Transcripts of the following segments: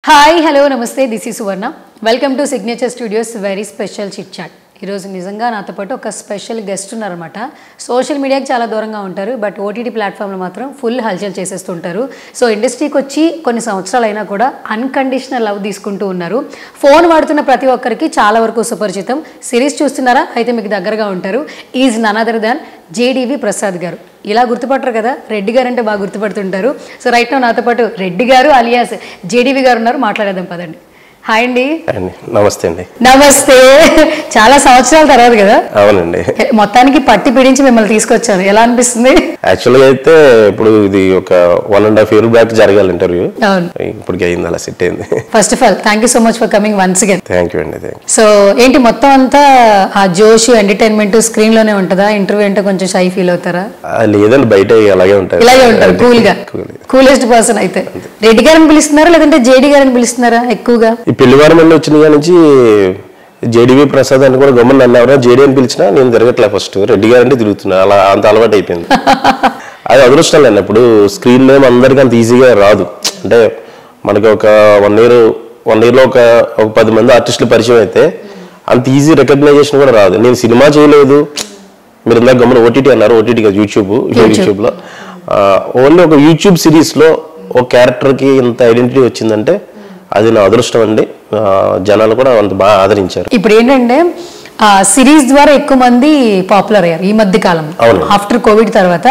Hi hello నమస్తే this is Suvarna welcome to signature studios very special chit chat. ఈరోజు నిజంగా నాతో పాటు ఒక స్పెషల్ గెస్ట్ ఉన్నారనమాట. సోషల్ మీడియాకి చాలా దూరంగా ఉంటారు, బట్ ఓటీటీ ప్లాట్ఫామ్లో మాత్రం ఫుల్ హల్చల్ చేసేస్తుంటారు. సో ఇండస్ట్రీకి వచ్చి కొన్ని సంవత్సరాలు అయినా కూడా అన్కండిషనల్ లవ్ తీసుకుంటూ ఉన్నారు. ఫోన్ వాడుతున్న ప్రతి ఒక్కరికి చాలా వరకు సుపరిచితం. సిరీస్ చూస్తున్నారా? అయితే మీకు దగ్గరగా ఉంటారు. Is none other than JDV Prasad గారు. ఇలా గుర్తుపట్టరు కదా, రెడ్డి గారు అంటే బాగా గుర్తుపడుతుంటారు. సో రైట్ నౌ నాతో పాటు రెడ్డి గారు అలియాస్ జేడీవి గారు ఉన్నారు. మాట్లాడేద్దాం పదండి. హాయ్ అండి. నమస్తే అండి. నమస్తే. చాలా సంవత్సరాల తర్వాత కదా? అవునండి. మొత్తానికి పట్టి పీడించి మిమ్మల్ని తీసుకొచ్చాను. ఎలా అనిపిస్తుంది? యాక్చువల్గా అయితే ఇప్పుడు ఇది ఒక 1.5 year బ్యాక్ జరగాలి ఇంటర్వ్యూ. అవును, ఇప్పటికి అయింది, అలా సెట్ అయింది. First of all thank you so much for coming once again. Thank you అండి. సో ఏంటి మొత్తం అంతా ఆ జోష్ ఎంటర్టైన్మెంట్ స్క్రీన్ లోనే ఉంటుందా? ఇంటర్వ్యూ అంటే కొంచెం షై ఫీల్ అవుతారా? లేదండి, బయట అలాగే ఉంటారు. ఇలాగే ఉంటారు, కూల్ గా. Coolest person. అయితే రెడ్డి గారిని పిలుస్తున్నారా లేదంటే జేడీ గారిని పిలుస్తున్నారా ఎక్కువగా? ఈ పెళ్లివారం అన్ని వచ్చిన కాడి నుంచి జేడీవి ప్రసాద్ అని కూడా గమ్మని నన్ను ఎవరైనా జేడీ అని పిలిచినా నేను తిరగట్లే. ఫస్ట్ రెడ్డి గారు అంటే తిరుగుతున్నా, అలా అంత అలవాటు అయిపోయింది. అది అదృష్టం లేండి. ఇప్పుడు స్క్రీన్ నేమ్ అందరికీ అంత ఈజీగా రాదు. అంటే మనకి ఒక 1 yearలో ఒక 10 మంది ఆర్టిస్టులు పరిచయం అయితే అంత ఈజీ రికగ్నైజేషన్ కూడా రాదు. నేను సినిమా చేయలేదు, మీరు ఇందాక గమ్మని ఓటీటీ అన్నారు. ఓటీటీ కాదు, యూట్యూబ్లో ఓన్లీ ఒక యూట్యూబ్ సిరీస్లో ఒక క్యారెక్టర్కి ఇంత ఐడెంటిటీ వచ్చిందంటే అది నా అదృష్టం అండి. జనాలు కూడా అంత బాగా ఆదరించారు. ఇప్పుడు ఏంటంటే సిరీస్ ద్వారా ఎక్కువ మంది పాపులర్ అయ్యారు ఈ మధ్య కాలంలో. ఆఫ్టర్ కోవిడ్ తర్వాత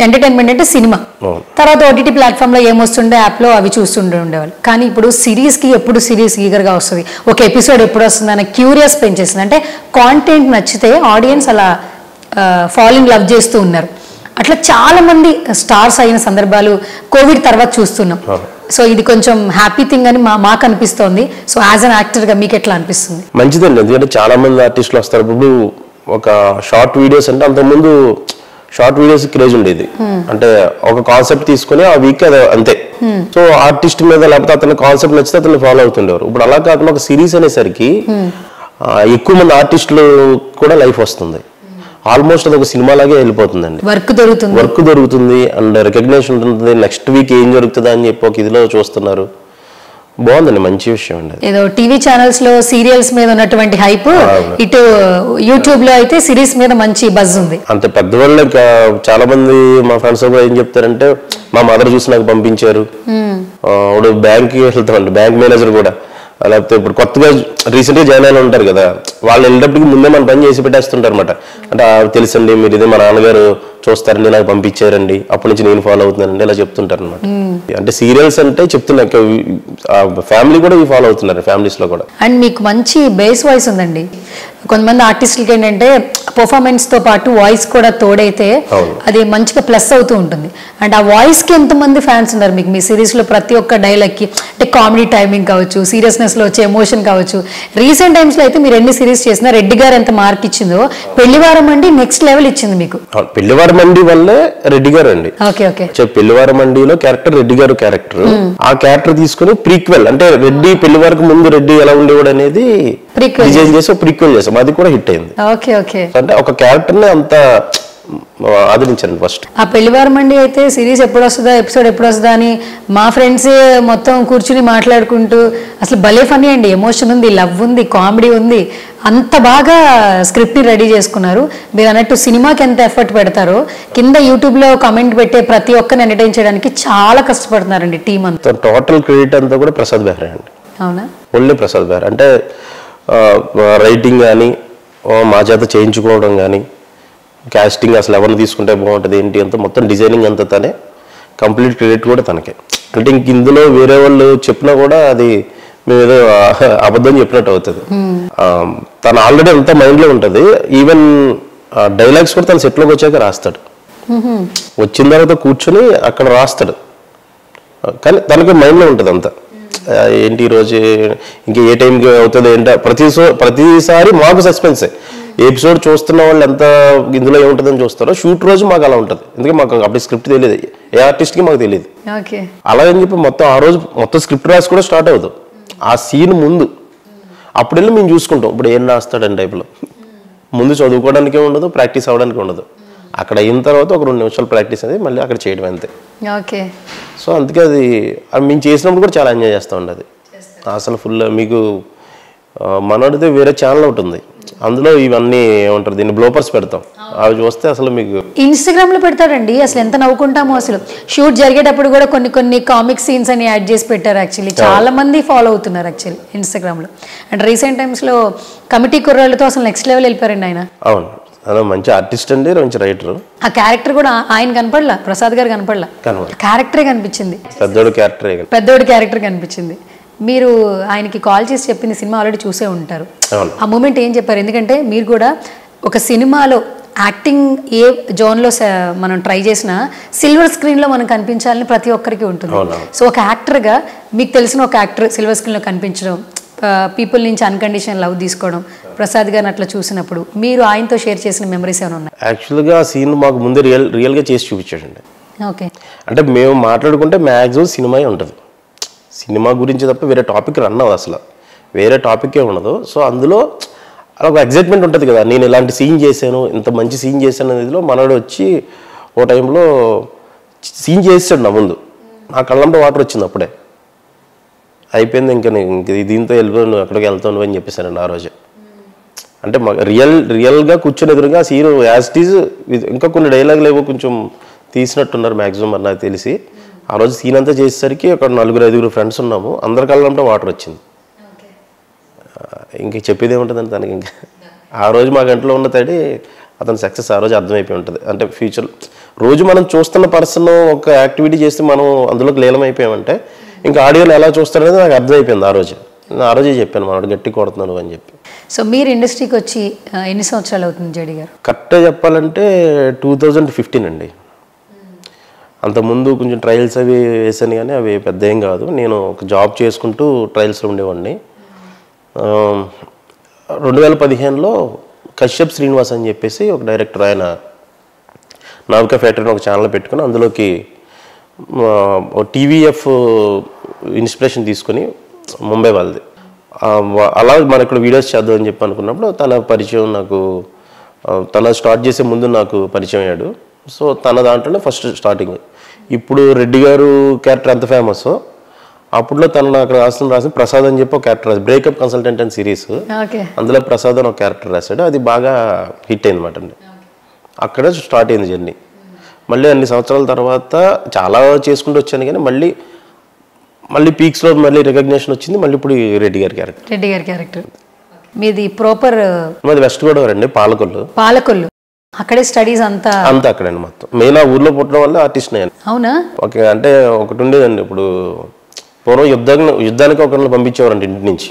ఎంటర్టైన్మెంట్ అంటే సినిమా, తర్వాత ఓటీటీ ప్లాట్ఫామ్ లో ఏమొస్తుండే యాప్ లో అవి చూస్తుండే ఉండేవాళ్ళు. కానీ ఇప్పుడు సిరీస్ కి ఎప్పుడు సిరీస్ ఈగర్గా వస్తుంది, ఒక ఎపిసోడ్ ఎప్పుడు వస్తుంది అనే క్యూరియస్ పెంచేసింది. అంటే కాంటెంట్ నచ్చితే ఆడియన్స్ అలా ఫాల్ ఇన్ లవ్ చేస్తూ ఉన్నారు. అట్లా చాలా మంది స్టార్స్ అయిన సందర్భాలు కోవిడ్ తర్వాత చూస్తున్నాం. సో ఇది కొంచెం హ్యాపీ థింగ్ అని మాకు అనిపిస్తోంది. సో యాజ్ అన్ యాక్టర్ గా మీకు ఎట్లా అనిపిస్తుంది? మంచిదండి, ఎందుకంటే చాలా మంది ఆర్టిస్టులు వస్తారు. ఇప్పుడు ఒక షార్ట్ వీడియోస్ అంటే అంతకుముందు షార్ట్ వీడియోస్ క్రేజ్ ఉండేది. అంటే ఒక కాన్సెప్ట్ తీసుకుని ఆ వీక్ అది అంతే. సో ఆర్టిస్ట్ మీద లేకపోతే అతని కాన్సెప్ట్ నచ్చితే అతన్ని ఫాలో అవుతుండేవారు. ఇప్పుడు అలా కాకుండా ఒక సిరీస్ అనేసరికి ఎక్కువ మంది ఆర్టిస్టులు కూడా లైఫ్ వస్తుంది. ఆల్మోస్ట్ అది ఒక సినిమా లాగే వెళ్ళిపోతుందండి. వర్క్ దొరుకుతుంది అండ్ రికగ్నేషన్ ఉంటుంది. నెక్స్ట్ వీక్ ఏం జరుగుతుందా అని చెప్పి ఒక ఇదిలో చూస్తున్నారు. బాగుందండి, మంచి విషయం అండి. ఏదో టీవీ ఛానల్స్ లో సీరియల్స్ మీద ఉన్నటువంటి హైప్ ఇటు యూట్యూబ్ లో అయితే సిరీస్ మీద మంచి బజ్ ఉంది. అంతే పెద్దవాళ్ళు చాలా మంది మా ఫ్రెండ్స్ కూడా ఏం చెప్తారంటే, మా మదర్ చూసి నాకు పంపించారు. ఇప్పుడు బ్యాంక్ వెళ్తామండి, బ్యాంక్ మేనేజర్ కూడా, లేకపోతే ఇప్పుడు కొత్తగా రీసెంట్ గా జాయిన్ అయిన ఉంటారు కదా, వాళ్ళు వెళ్ళేటప్పటికి ముందే మన పని చేసి పెట్టేస్తుంటారు అనమాట. అంటే తెలుసండి మీరు ఇదే మా నాన్నగారు చూస్తారండి, నాకు పంపించారండి, అప్పటి నుంచి నేను ఫాలో అవుతున్నానండి, ఇలా చెప్తుంటారు అనమాట. అంటే సీరియల్స్ అంటే చెప్తున్నా, ఫ్యామిలీ కూడా ఇవి ఫాలో అవుతున్నారు, ఫ్యామిలీస్ లో కూడా. అండ్ మీకు మంచి బేస్ వాయిస్ ఉందండి. కొంతమంది ఆర్టిస్టులకి ఏంటంటే పర్ఫార్మెన్స్ తో పాటు వాయిస్ కూడా తోడైతే అది మంచిగా ప్లస్ అవుతూ ఉంటుంది. అండ్ ఆ వాయిస్ కి ఎంతమంది ఫ్యాన్స్ ఉన్నారు మీకు? మీ సిరీస్ లో ప్రతి ఒక్క డైలాగ్ కి, అంటే కామెడీ టైమింగ్ కావచ్చు, సీరియస్నెస్ లో వచ్చే ఎమోషన్ కావచ్చు. రీసెంట్ టైమ్స్ లో అయితే మీరు ఎన్ని సిరీస్ చేసినా రెడ్డి గారు ఎంత మార్క్ ఇచ్చిందో, పెళ్లివారం అండి నెక్స్ట్ లెవెల్ ఇచ్చింది మీకు. పెళ్లివారం మండి వల్లే రెడ్డి గారు అండి. పెళ్లివారం మండిలో క్యారెక్టర్ రెడ్డి గారు క్యారెక్టర్. ఆ క్యారెక్టర్ తీసుకుని ప్రీక్వెల్, అంటే రెడ్డి పెళ్లివారికి ముందు రెడ్డి ఎలా ఉండేవాడు అనేది డిజైన్ చేసి ప్రీక్వెల్ చేసాం. అది కూడా హిట్ అయింది. అంటే ఒక క్యారెక్టర్ ని అంత ఆదరించారు. ఫస్ట్ ఆ పెళ్లివారం అండి అయితే సిరీస్ ఎప్పుడు వస్తుందా, ఎపిసోడ్ ఎప్పుడు వస్తుందా అని మా ఫ్రెండ్స్ మొత్తం కూర్చుని మాట్లాడుకుంటూ, అసలు భలే ఫనీ అండి. ఎమోషన్ ఉంది, లవ్ ఉంది, కామెడీ ఉంది. అంత బాగా స్క్రిప్ట్ ని రెడీ చేసుకున్నారు. మీరు అన్నట్టు సినిమాకి ఎంత ఎఫర్ట్ పెడతారో, కింద యూట్యూబ్ లో కమెంట్ పెట్టే ప్రతి ఒక్కరిని ఎంటర్టైన్ చేయడానికి చాలా కష్టపడుతున్నారండి టీం అంతా. టోటల్ క్రెడిట్ అంతా కూడా ప్రసాద్ బెహ్రా అండి. అవునా? ఓన్లీ ప్రసాద్ బెహ్రా. అంటే రైటింగ్ కానీ, మా చేత చేయించుకోవడం కానీ, కాస్టింగ్ అసలు ఎవరిని తీసుకుంటే బాగుంటుంది ఏంటి అంతా మొత్తం డిజైనింగ్ అంతా తనే. కంప్లీట్ క్రెడిట్ కూడా తనకే. అంటే ఇంక ఇందులో వేరే వాళ్ళు చెప్పినా కూడా అది మేము ఏదో అబద్ధం చెప్పినట్టు అవుతుంది. తను ఆల్రెడీ అంతా మైండ్లో ఉంటుంది. ఈవెన్ డైలాగ్స్ కూడా తన సెట్లోకి వచ్చాక రాస్తాడు. వచ్చిన తర్వాత కూర్చొని అక్కడ రాస్తాడు, కానీ తనకి మైండ్లో ఉంటుంది అంతా. ఏంటి ఈరోజు ఇంకా ఏ టైంకి అవుతుంది ఏంటో ప్రతిసారి మాకు సస్పెన్సే. ఎపిసోడ్ చూస్తున్న వాళ్ళు ఎంత ఇందులో ఏముంటుందని చూస్తారో, షూట్ రోజు మాకు అలా ఉంటుంది. ఎందుకంటే మాకు అప్పుడు స్క్రిప్ట్ తెలియదు, ఏ ఆర్టిస్ట్కి మాకు తెలియదు. అలాగని చెప్పి మొత్తం ఆ రోజు మొత్తం స్క్రిప్ట్ రాసి కూడా స్టార్ట్ అవుతుంది ఆ సీన్ ముందు. అప్పుడు వెళ్ళి మేము చూసుకుంటాం ఇప్పుడు ఏం రాస్తాడని టైప్లో. ముందు చదువుకోవడానికి ఉండదు, ప్రాక్టీస్ అవ్వడానికి ఉండదు. అక్కడ అయిన తర్వాత ఒక 2 నిమిషాలు ప్రాక్టీస్ అనేది మళ్ళీ అక్కడ చేయడం అంతే. సో అందుకే అది మేము చేసినప్పుడు కూడా చాలా ఎంజాయ్ చేస్తూ ఉండదు. అసలు ఫుల్ మీకు మనోడితే వేరే ఛానల్ ఒకటి ఉంది, అందులో ఇవన్నీ ఏమంటారు దీన్ని బ్లోపర్స్ పెడతాం, అవి చూస్తే అసలు మీకు ఇన్స్టాగ్రామ్ లో పెడతాడండి. అసలు ఎంత నవ్వుకుంటామో. అసలు షూట్ జరిగేటప్పుడు కూడా కొన్ని కొన్ని కామిక్ సీన్స్ అని యాడ్ చేసి పెట్టారు. యాక్చువల్లీ చాలా మంది ఫాలో అవుతున్నారు యాక్చువల్లీ ఇన్స్టాగ్రామ్ లో. అండ్ రీసెంట్ టైమ్స్ లో కమిటీ కుర్రాళ్ళతో అసలు నెక్స్ట్ లెవెల్ వెళ్ళిపోయారండి ఆయన. అవును, అదే మంచి ఆర్టిస్ట్ అండి, మంచి రైటర్. ఆ క్యారెక్టర్ కూడా ఆయన కనపడలా, ప్రసాద్ గారు కనపడలా, క్యారెక్టరే కనిపించింది, పెద్దోడి క్యారెక్టర్ కనిపించింది. మీరు ఆయనకి కాల్ చేసి చెప్పింది సినిమా ఆల్రెడీ చూసే ఉంటారు. ఆ మూమెంట్ ఏం చెప్పారు? ఎందుకంటే మీరు కూడా ఒక సినిమాలో యాక్టింగ్ ఏ జోన్లో మనం ట్రై చేసినా సిల్వర్ స్క్రీన్లో మనం కనిపించాలని ప్రతి ఒక్కరికి ఉంటుంది. సో ఒక యాక్టర్గా మీకు తెలిసిన ఒక యాక్టర్ సిల్వర్ స్క్రీన్లో కనిపించడం, పీపుల్ నుంచి అన్కండిషన్ లవ్ తీసుకోవడం, ప్రసాద్ గారిని అట్లా చూసినప్పుడు మీరు ఆయనతో షేర్ చేసిన మెమరీస్ ఏమైనా ఉన్నాయి? యాక్చువల్గా ఆ సీన్ మాకు ముందే రియల్గా చేసి చూపించాడండి. ఓకే. అంటే మేము మాట్లాడుకుంటే మ్యాక్సిమం సినిమా ఉంటుంది, సినిమా గురించి తప్ప వేరే టాపిక్ రన్ అవ్వదు, అసలు వేరే టాపికే ఉండదు. సో అందులో అలా ఒక ఎగ్జైట్మెంట్ ఉంటుంది కదా, నేను ఇలాంటి సీన్ చేశాను, ఇంత మంచి సీన్ చేశాను అనేదిలో మనోడు వచ్చి ఓ టైంలో సీన్ చేసాడు నా ముందు, నా కళ్ళంటే వాటర్ వచ్చింది అప్పుడే. అయిపోయింది, ఇంక దీంతో వెళ్ళిపో, నువ్వు ఎక్కడికి వెళ్తావు అని చెప్పేశానండి ఆ రోజు. అంటే రియల్గా కూర్చొని ఎదురుగా సీన్ యాజ్ ఇట్ ఈజ్, ఇంకా కొన్ని డైలాగులు ఏవో కొంచెం తీసినట్టున్నారు మ్యాక్సిమం మరి నాకు తెలిసి. ఆ రోజు సీన్ అంతా చేసేసరికి ఒక 4-5 ఫ్రెండ్స్ ఉన్నాము, అందరి కళ్ళంటే వాటర్ వచ్చింది. ఇంక చెప్పేది ఏముంటుందండి తనకి. ఇంకా ఆ రోజు మా గంటలో ఉన్న తడి అతని సక్సెస్ ఆ రోజు అర్థమైపోయి ఉంటుంది. అంటే ఫ్యూచర్ రోజు మనం చూస్తున్న పర్సన్ ఒక యాక్టివిటీ చేస్తే మనం అందులోకి లీలం అయిపోయామంటే ఇంకా ఆడియోలో ఎలా చూస్తారనేది నాకు అర్థమైపోయింది ఆ రోజు. నేను ఆ రోజే చెప్పాను మనోడు గట్టి కొడుతున్నాను అని చెప్పి. సో మీరు ఇండస్ట్రీకి వచ్చి ఎన్ని సంవత్సరాలు అవుతుంది జేడి గారు? కరెక్ట్గా చెప్పాలంటే 2015 అండి. అంతకుముందు కొంచెం ట్రయల్స్ అవి వేసాను కానీ అవి పెద్ద ఏం కాదు. నేను ఒక జాబ్ చేసుకుంటూ ట్రయల్స్లో ఉండేవాడిని. 2015లో కశ్యప్ శ్రీనివాస్ అని చెప్పేసి ఒక డైరెక్టర్, ఆయన నావికా ఫ్యాక్టరీని ఒక ఛానల్ పెట్టుకుని అందులోకి టీవీఎఫ్ ఇన్స్పిరేషన్ తీసుకొని ముంబై వాళ్ళది అలా మన ఇక్కడ వీడియోస్ చేద్దాం అని చెప్పి అనుకున్నప్పుడు తన పరిచయం నాకు, తన స్టార్ట్ చేసే ముందు నాకు పరిచయం అయ్యాడు. సో తన దాంట్లోనే ఫస్ట్ స్టార్టింగ్. ఇప్పుడు రెడ్డి గారు క్యారెక్టర్ ఎంత ఫేమస్, అప్పుడులో తను నాకు రాసిన ప్రసాద్ అని చెప్పి ఒక క్యారెక్టర్ రాసి బ్రేకప్ కన్సల్టెంట్ అని సిరీస్, అందులో ప్రసాద్ అని ఒక క్యారెక్టర్ రాశాడు. అది బాగా హిట్ అయింది అన్నమాట అండి. అక్కడ స్టార్ట్ అయింది జర్నీ. మళ్ళీ అన్ని సంవత్సరాల తర్వాత చాలా చేసుకుంటూ వచ్చాను కానీ మళ్ళీ పీక్స్లో మళ్ళీ రికగ్నేషన్ వచ్చింది. మళ్ళీ ఇప్పుడు రెడ్డి గారి క్యారెక్టర్. మీది ప్రాపర్? మాది వెస్ట్ గోదావరి అండి, పాలకొల్లు. అక్కడే స్టడీస్ అంతా అక్కడండి మొత్తం. మెయిన్ ఆ ఊర్లో పుట్టడం వల్ల ఆర్టిస్ట్ నేను. అవునా? ఓకే. అంటే ఒకటి ఉండేదండి, ఇప్పుడు పూర్వం యుద్ధానికి ఒకరిని పంపించేవారండి ఇంటి నుంచి.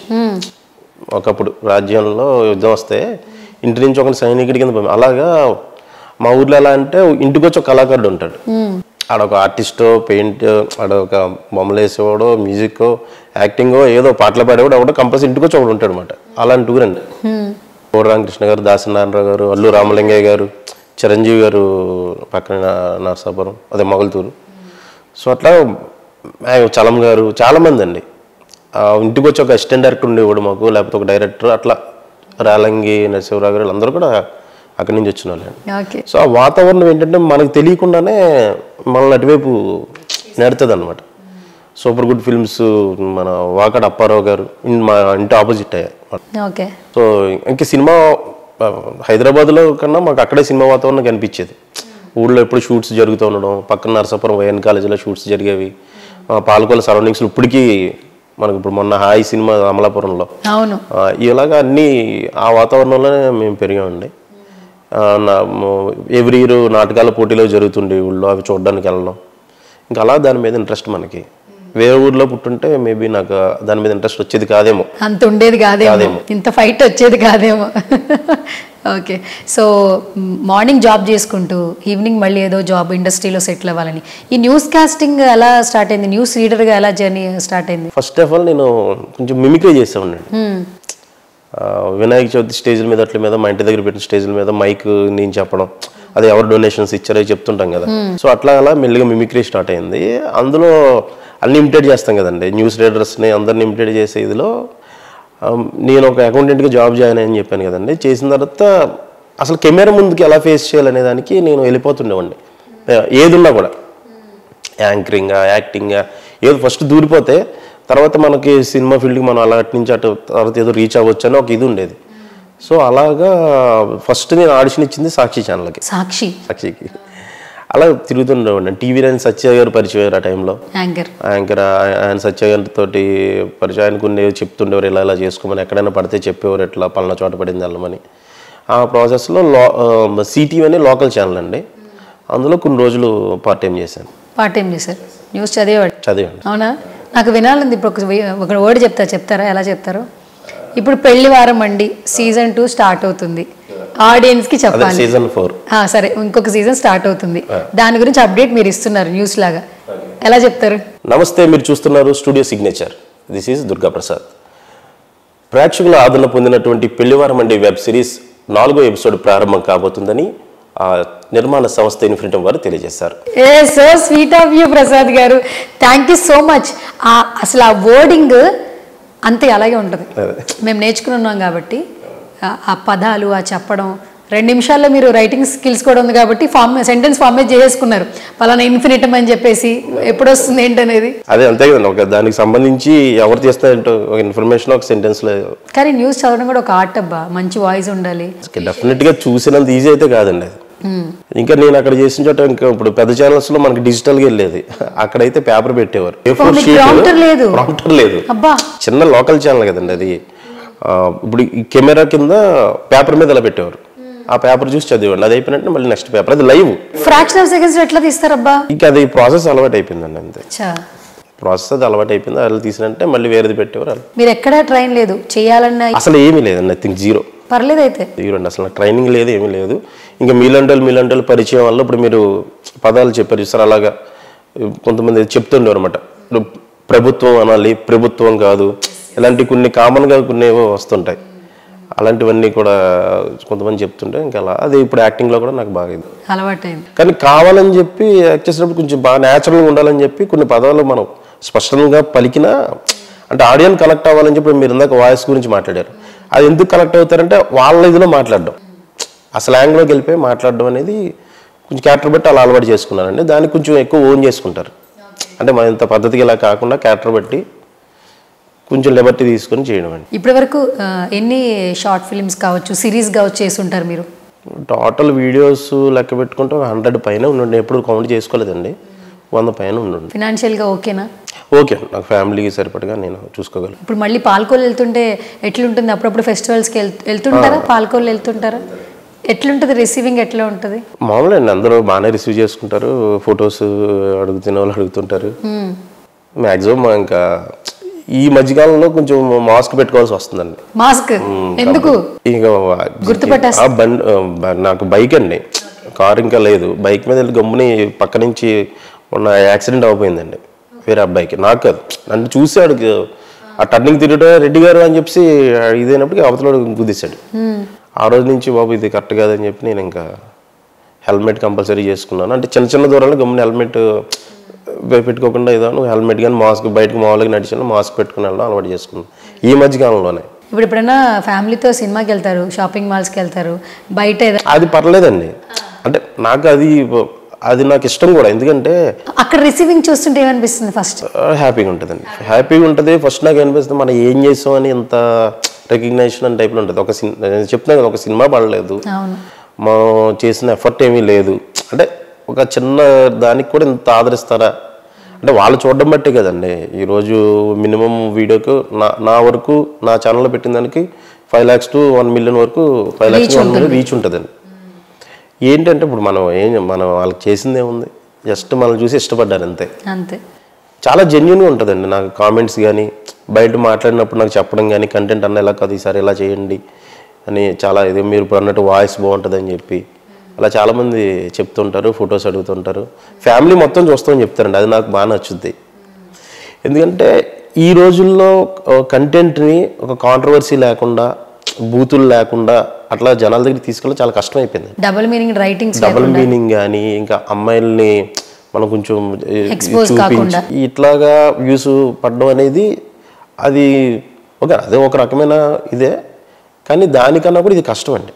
ఒకప్పుడు రాజ్యంలో యుద్ధం వస్తే ఇంటి నుంచి ఒక సైనికుడి కింద అలాగా మా ఊర్లో ఎలా అంటే ఇంటికి వచ్చి ఒక కళాకారుడు ఉంటాడు. ఆడొక ఆర్టిస్టో, పెయింట్, ఆడొక బొమ్మలు వేసేవాడో, మ్యూజిక్, యాక్టింగో, ఏదో పాటలు పాడేవాడు ఒకటి కంపల్సరీ ఇంటికి వచ్చి ఒకడు ఉంటాడు అనమాట. అలాంటి ఊరండి. కోడి రామకృష్ణ గారు, దాసనారాయణరావు గారు, అల్లు రామలింగయ్య గారు, చిరంజీవి గారు పక్కన నరసాపురం, అదే మొగల్తూరు. సో అట్లా చలం గారు, చాలామంది అండి. ఇంటికి వచ్చి ఒక అసిస్టెంట్ డైరెక్టర్ ఉండేవాడు మాకు, లేకపోతే ఒక డైరెక్టర్, అట్లా రాలంగి నరసింహరావు గారు అందరూ కూడా అక్కడి నుంచి వచ్చిన వాళ్ళండి. సో ఆ వాతావరణం ఏంటంటే మనకు తెలియకుండానే మనల్ని అటువైపు నడుతుంది అనమాట. సూపర్ గుడ్ ఫిల్మ్స్, మన వాకడ అప్పారావు గారు మా ఇంటి ఆపోజిట్ అయ్యాయి. సో ఇంక సినిమా హైదరాబాద్లో కన్నా మాకు అక్కడే సినిమా వాతావరణం కనిపించేది. ఊళ్ళో ఎప్పుడు షూట్స్ జరుగుతూ ఉండడం, పక్కన నరసాపురం వైఎన్ కాలేజీలో షూట్స్ జరిగేవి, పాలకొల్లు సరౌండింగ్స్లో ఇప్పటికీ మనకు ఇప్పుడు మొన్న హాయ్ సినిమా అమలాపురంలో, ఇలాగా అన్నీ ఆ వాతావరణంలోనే మేము పెరిగామండి. ఎవ్రీ ఇయర్ నాటకాల పోటీలో జరుగుతుండే ఊళ్ళో, అవి చూడడానికి వెళ్ళడం, ఇంకా అలా దాని మీద ఇంట్రెస్ట్. మనకి వేరే ఊర్లో పుట్టుంటే మేబీ నాకు దాని మీద ఇంట్రెస్ట్ వచ్చేది కాదేమో, అంత ఉండేది కాదేమో, ఇంత ఫైట్ వచ్చేది కాదేమో. ఓకే. సో మార్నింగ్ జాబ్ చేసుకుంటూ ఈవినింగ్ మళ్ళీ ఏదో జాబ్ ఇండస్ట్రీలో సెటిల్ అవ్వాలని, ఈ న్యూస్ కాస్టింగ్ ఎలా స్టార్ట్ అయింది? న్యూస్ రీడర్గా ఎలా జర్నీ స్టార్ట్ అయింది? ఫస్ట్ ఆఫ్ ఆల్ నేను కొంచెం మిమిక్రీ చేసేవాడిని. వినాయక చవితి స్టేజ్ల మీద అట్ల మీద, మా ఇంటి దగ్గర పెట్టిన స్టేజ్ల మీద మైక్ నేను చెప్పడం, అది ఎవరు డొనేషన్స్ ఇచ్చారో చెప్తుంటాం కదా. సో అట్లా అలా మెల్లిగా మిమిక్రీ స్టార్ట్ అయింది. అందులో అన్ని ఇమిటేట్ చేస్తాం కదండి, న్యూస్ రీడర్స్ని అందరిని ఇమిటేట్ చేసే ఇదిలో నేను ఒక అకౌంటెంట్గా జాబ్ జాయిన్ అని చెప్పాను కదండి. చేసిన తర్వాత అసలు కెమెరా ముందుకి ఎలా ఫేస్ చేయాలనే దానికి నేను వెళ్ళిపోతుండేవాడిని. ఏది ఉన్నా కూడా యాంకరింగా, యాక్టింగా, ఏదో ఫస్ట్ దూరిపోతే తర్వాత మనకి సినిమా ఫీల్డ్కి మనం అలా నుంచి అటు తర్వాత ఏదో రీచ్ అవ్వచ్చు అని ఒక ఇది ఉండేది. సో అలాగా ఫస్ట్ నేను ఆడిషన్ ఇచ్చింది సాక్షి ఛానల్కి. సాక్షికి అలా తిరుగుతుండేవాడిని. టీవీ నైన్ సత్య గారు పరిచయం అయ్యారు ఆ టైంలో. యాంకర్ ఆయన సత్య గారితో పరిచయం, ఆయనకు చెప్తుండేవారు ఇలా ఇలా చేసుకోమని, ఎక్కడైనా పడితే చెప్పేవారు ఎట్లా పలానా చోట పడింది వెళ్ళమని. ఆ ప్రాసెస్లో సిటీవీ అనే లోకల్ ఛానల్ అండి, అందులో కొన్ని రోజులు పార్ట్ టైం చేశారు. న్యూస్ చదివాడు. అవునా? నాకు వినాలంది. ఇప్పుడు ఒక వర్డ్ చెప్తారా? ఎలా చెప్తారు? ఇప్పుడు పెళ్లి వారం అండి, సీజన్ 2 స్టార్ట్ అవుతుంది. ఆడియన్స్ కి చెప్పాలి. సీజన్ 4 సరే, ఇంకొక సీజన్ స్టార్ట్ అవుతుంది. దాని గురించి అప్డేట్ మీరు ఇస్తున్నారు న్యూస్ లాగా, ఎలా చెప్తారు? నమస్తే, మీరు చూస్తున్నారు studio signature. This is Durga Prasad. ప్రేక్షకుల ఆదరణ పొందినటువంటి పెళ్లివారం అండి వెబ్ సిరీస్ 4వ ఎపిసోడ్ ప్రారంభం కాబోతుందని నిర్మాణ సంస్థ ఇన్ఫినిటమ్ వారు తెలియజేశారు. So sweet of you Prasad గారు, థ్యాంక్ యూ సో మచ్. అసలు ఆ వర్డింగ్ అంతే అలాగే ఉంటుంది, మేము నేర్చుకుని ఉన్నాం కాబట్టి. ఆ పదాలు, ఆ చెప్పడం 2 నిమిషాల్లో మీరు రైటింగ్ స్కిల్స్ కూడా ఉంది కాబట్టి సెంటెన్స్ ఫార్మేట్ చేసుకున్నారు. పలానా ఇన్ఫినిటమ్ అని చెప్పేసి ఎప్పుడు వస్తుంది ఏంటనేది. అదే అంతే కదండి, ఒక దానికి సంబంధించి ఎవరు చేస్తారంటే ఒక ఇన్ఫర్మేషన్ ఒక సెంటెన్స్ లో. కానీ న్యూస్ చదవడం కూడా ఒక ఆర్ట్ అబ్బా, మంచి వాయిస్ ఉండాలి. డెఫినెట్ గా చూసినంత ఈజీ అయితే కాదండి అది. ఇంకా నేను అక్కడ చేసిన చోట ఇంకా ఇప్పుడు పెద్ద ఛానల్స్ లో మనకి డిజిటల్ గా వెళ్ళేది, అక్కడైతే పేపర్ పెట్టేవారు. ప్రాంప్టర్ లేదు, చిన్న లోకల్ ఛానల్ కదండి అది. ఇప్పుడు ఈ కెమెరా కింద పేపర్ మీద ఇలా పెట్టేవారు, ఆ పేపర్ చూసి చదివాడు, అది అయిపోయినట్టు మళ్ళీ నెక్స్ట్ పేపర్, అది లైవ్. ఫ్రాక్షన్ ఆఫ్ సెకండ్స్ ఎట్లా తీస్తారబ్బా? ఇంకా అది ప్రాసెస్ అలవాటు అయిపోయిందండి, అంతే ప్రాసెస్ అది అలవాటు అయిపోయింది. అది తీసినంటే మళ్ళీ వేరేది పెట్టేవారు. మీరు ఎక్కడ ట్రైన్ లేదు చేయాలన్నా? అసలు ఏమీ లేదండి, నథింగ్, జీరో. పర్లేదు అయితే జీరో అండి, అసలు ట్రైనింగ్ లేదు, ఏమీ లేదు. ఇంకా మీలంటలు పరిచయం వల్ల ఇప్పుడు మీరు పదాలు చెప్పారు సార్, అలాగా కొంతమంది చెప్తుండేవారు అనమాట. ఇప్పుడు ప్రభుత్వం అనాలి, ప్రభుత్వం కాదు, ఇలాంటి కొన్ని కామన్గా కొన్ని ఏవో వస్తుంటాయి, అలాంటివన్నీ కూడా కొంతమంది చెప్తుంటే ఇంకా అలా అది ఇప్పుడు యాక్టింగ్లో కూడా నాకు బాగా అలవాటైంది. కానీ కావాలని చెప్పి యాక్ట్ చేసినప్పుడు కొంచెం బాగా న్యాచురల్గా ఉండాలని చెప్పి కొన్ని పదాలు మనం స్పష్టంగా పలికినా, అంటే ఆడియన్స్ కనెక్ట్ అవ్వాలని చెప్పి మీరు ఇందాక వాయిస్ గురించి మాట్లాడారు. అది ఎందుకు కనెక్ట్ అవుతారంటే వాళ్ళ ఇదిలో మాట్లాడడం, ఆ స్లాంగ్లోకి వెళ్ళిపోయి మాట్లాడడం అనేది కొంచెం క్యారెక్టర్ బట్టి అలా అలవాటు చేసుకున్నారండి. దానికి కొంచెం ఎక్కువ ఓన్ చేసుకుంటారు, అంటే మన ఇంత పద్ధతిగా ఇలా కాకుండా క్యారెక్టర్ బట్టి కొంచెం లిబర్టీ తీసుకొని చేయడం అండి. ఇప్పటి వరకు ఎన్ని షార్ట్ ఫిల్మ్స్ కావచ్చు, సిరీస్ కావచ్చు చేసి ఉంటారు మీరు? టోటల్ వీడియోస్ లెక్క పెట్టుకుంటే 100 పైన ఉండండి, ఎప్పుడు కౌంట్ చేసుకోలేదండి, 100 పైన ఉండండి. ఫినాన్షియల్గా ఓకేనా? ఓకే, నాకు ఫ్యామిలీకి సరిపడగా నేను చూసుకోగలను. ఇప్పుడు మళ్ళీ పాల్కోలు వెళ్తుంటే ఎట్లుంటుంది? అప్పుడప్పుడు ఫెస్టివల్స్కి వెళ్తుంటారా? పాల్కోలు వెళ్తుంటారా? ఎట్లుంటుంది రిసీవింగ్? ఎట్లా ఉంటుంది? మామూలు అండి, అందరూ బాగానే రిసీవ్ చేసుకుంటారు, ఫొటోస్ అడుగుతున్న వాళ్ళు అడుగుతుంటారు. మ్యాక్సిమం ఇంకా ఈ మధ్యకాలంలో కొంచెం మాస్క్ పెట్టుకోవాల్సి వస్తుందండి. మాస్క్ ఎందుకు? ఇంకా నాకు బైక్ అండి, కార్ ఇంకా లేదు, బైక్ మీద వెళ్ళి గమ్ముని పక్క నుంచి ఉన్న యాక్సిడెంట్ అయిపోయిందండి వేరే అబ్బాయికి, నాకు కాదు, నన్ను చూసాడు ఆ టర్నింగ్ తిరుగుతా రెడ్డి గారు అని చెప్పి ఇదైనప్పటికీ అవతల గుద్దేశాడు. ఆ రోజు నుంచి బాబు ఇది కరెక్ట్ కాదని చెప్పి నేను ఇంకా హెల్మెట్ కంపల్సరీ చేసుకున్నాను. అంటే చిన్న చిన్న దూరాలు గమ్ముని హెల్మెట్ పెట్టుకోకుండా ఏదో హెల్మెట్ కానీ మాస్క్, బయటకు మామూలుగా నడిచిన మాస్క్ పెట్టుకుని వెళ్ళడం అలవాటు చేసుకున్నాను ఈ మధ్యకాలంలోనే. ఇప్పుడు ఎప్పుడైనా ఫ్యామిలీతో సినిమాకి వెళ్తారు, షాపింగ్ మాల్స్కి వెళ్తారు, బయట అది పర్లేదండి, అంటే నాకు అది నాకు ఇష్టం కూడా. ఎందుకంటే అక్కడ రిసీవింగ్ చూస్తుంటే ఏమనిపిస్తుంది? ఫస్ట్ హ్యాపీగా ఉంటుందండి, హ్యాపీగా ఉంటుంది. ఫస్ట్ నాకు అనిపిస్తుంది మనం ఏం చేసాం అని ఎంత రికగ్నైజేషన్ అని టైప్లో ఉంటుంది. ఒక నేను చెప్తున్నా కదా, ఒక సినిమా పడలేదు, మనం చేసిన ఎఫర్ట్ ఏమీ లేదు, అంటే ఒక చిన్న దానికి కూడా ఇంత ఆదరిస్తారా అంటే వాళ్ళు చూడడం బట్టే కదండి. ఈరోజు మినిమం వీడియోకు నా వరకు నా ఛానల్లో పెట్టిన దానికి 5 lakhs to 1 million వరకు 5 lakhs to 1 million రీచ్ ఉంటుందండి. ఏంటంటే ఇప్పుడు మనం వాళ్ళకి చేసింది ఏముంది, జస్ట్ మనం చూసి ఇష్టపడ్డారు అంతే. చాలా జెన్యున్గా ఉంటుందండి నాకు కామెంట్స్ కానీ, బయట మాట్లాడినప్పుడు నాకు చెప్పడం కానీ, కంటెంట్ అన్న ఎలా కాదు ఈసారి ఇలా చేయండి అని చాలా ఇది, మీరు ఇప్పుడు అన్నట్టు వాయిస్ బాగుంటుంది అని చెప్పి అలా చాలామంది చెప్తుంటారు, ఫొటోస్ అడుగుతుంటారు, ఫ్యామిలీ మొత్తం చూస్తామని చెప్తారండి. అది నాకు బాగా నచ్చుద్ది. ఎందుకంటే ఈ రోజుల్లో కంటెంట్ని ఒక కాంట్రవర్సీ లేకుండా, బూతులు లేకుండా అట్లా జనాల దగ్గర తీసుకెళ్ళి చాలా కష్టం అయిపోయింది. డబుల్ మీనింగ్ కానీ ఇంకా అమ్మాయిల్ని మనం కొంచెం చూపించి ఇట్లాగా వ్యూస్ పడడం అనేది అది అదే ఒక రకమైన ఇదే, కానీ దానికన్నా కూడా ఇది కష్టం అండి.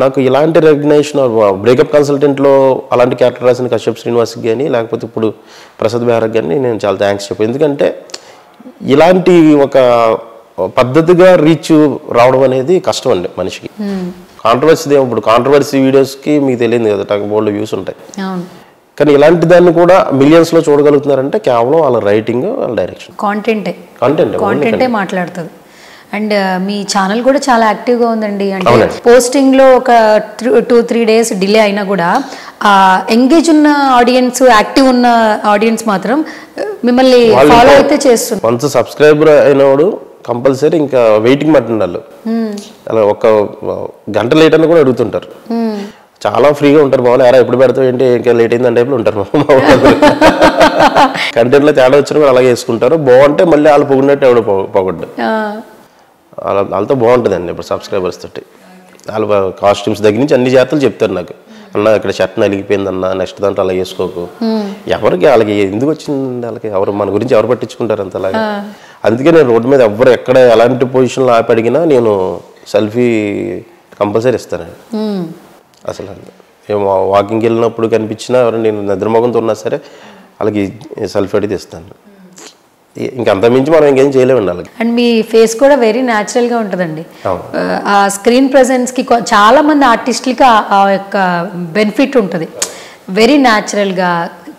నాకు ఇలాంటి రికగ్నైజేషన్ బ్రేకప్ కన్సల్టెంట్లో అలాంటి క్యారెక్టర్ రాసిన కశ్యప్ శ్రీనివాస్కి కానీ, లేకపోతే ఇప్పుడు ప్రసాద్ బెహ్రాకి కానీ నేను చాలా థ్యాంక్స్ చెప్పాను. ఎందుకంటే ఇలాంటి ఒక పద్ధతిగా రీచ్ రావడం అనేది కష్టం అండి మనిషికి. కాంట్రవర్సీ ఇప్పుడు కాంట్రవర్సీ వీడియోస్కి మీకు తెలియదు కదా, నాకు బోల్డ్ వ్యూస్ ఉంటాయి. కానీ ఇలాంటి దాన్ని కూడా మిలియన్స్లో చూడగలుగుతున్నారంటే కేవలం వాళ్ళ రైటింగ్, వాళ్ళ డైరెక్షన్, కాంటెంటే మాట్లాడుతుంది. అండ్ మీ ఛానల్ కూడా చాలా యాక్టివ్గా ఉందండి. అంటే పోస్టింగ్లో ఒక 2-3 days డిలే అయినా కూడా ఎంగేజ్ ఉన్న ఆడియన్స్, యాక్టివ్ ఉన్న ఆడియన్స్ మాత్రం మిమ్మల్ని ఫాలో అయితే చేస్తున్నారు. వన్స్ సబ్స్క్రైబర్ అయినవాడు కంపల్సరీ ఇంకా వెయిటింగ్ మట్టిండి వాళ్ళు. అలా ఒక గంట లేట్ అని కూడా అడుగుతుంటారు. చాలా ఫ్రీగా ఉంటారు. బాగా ఎరా ఎప్పుడు పెడతావు ఏంటి, ఇంకా లేట్ అయింది అంటే ఉంటారు. కంటెంట్లో తేడా వచ్చినా కూడా అలాగే వేసుకుంటారు. బాగుంటే మళ్ళీ వాళ్ళు పొగిడినట్టు ఎవడో పొగడ్డు. వాళ్ళతో బాగుంటుందండి. ఇప్పుడు సబ్స్క్రైబర్స్ తోటి వాళ్ళు కాస్ట్యూమ్స్ దగ్గర నుంచి అన్ని జాగ్రత్తలు చెప్తారు నాకు. అన్న ఇక్కడ షర్ట్ నలిగిపోయింది అన్న, నెక్స్ట్ దాంట్లో అలా వేసుకోకు. ఎవరికి వాళ్ళకి ఎందుకు వచ్చింది, వాళ్ళకి ఎవరు మన గురించి ఎవరు పట్టించుకుంటారు అంతలాగా. అందుకే నేను రోడ్డు మీద ఎవరు ఎక్కడ ఎలాంటి పొజిషన్లో ఆపి అడిగినా నేను సెల్ఫీ కంపల్సరీ ఇస్తానండి. అసలు వాకింగ్కి వెళ్ళినప్పుడు కనిపించినా ఎవరు నేను నిద్రమోగంతో ఉన్నా సరే వాళ్ళకి సెల్ఫీ అడిగి ఇస్తాను. ఇంకంత మించి మనం ఇంకేం చేయలేమండి వాళ్ళకి. అండ్ మీ ఫేస్ కూడా వెరీ న్యాచురల్గా ఉంటుందండి. ఆ స్క్రీన్ ప్రెజెన్స్కి చాలా మంది ఆర్టిస్టులకి ఆ యొక్క బెనిఫిట్ ఉంటుంది. వెరీ న్యాచురల్గా,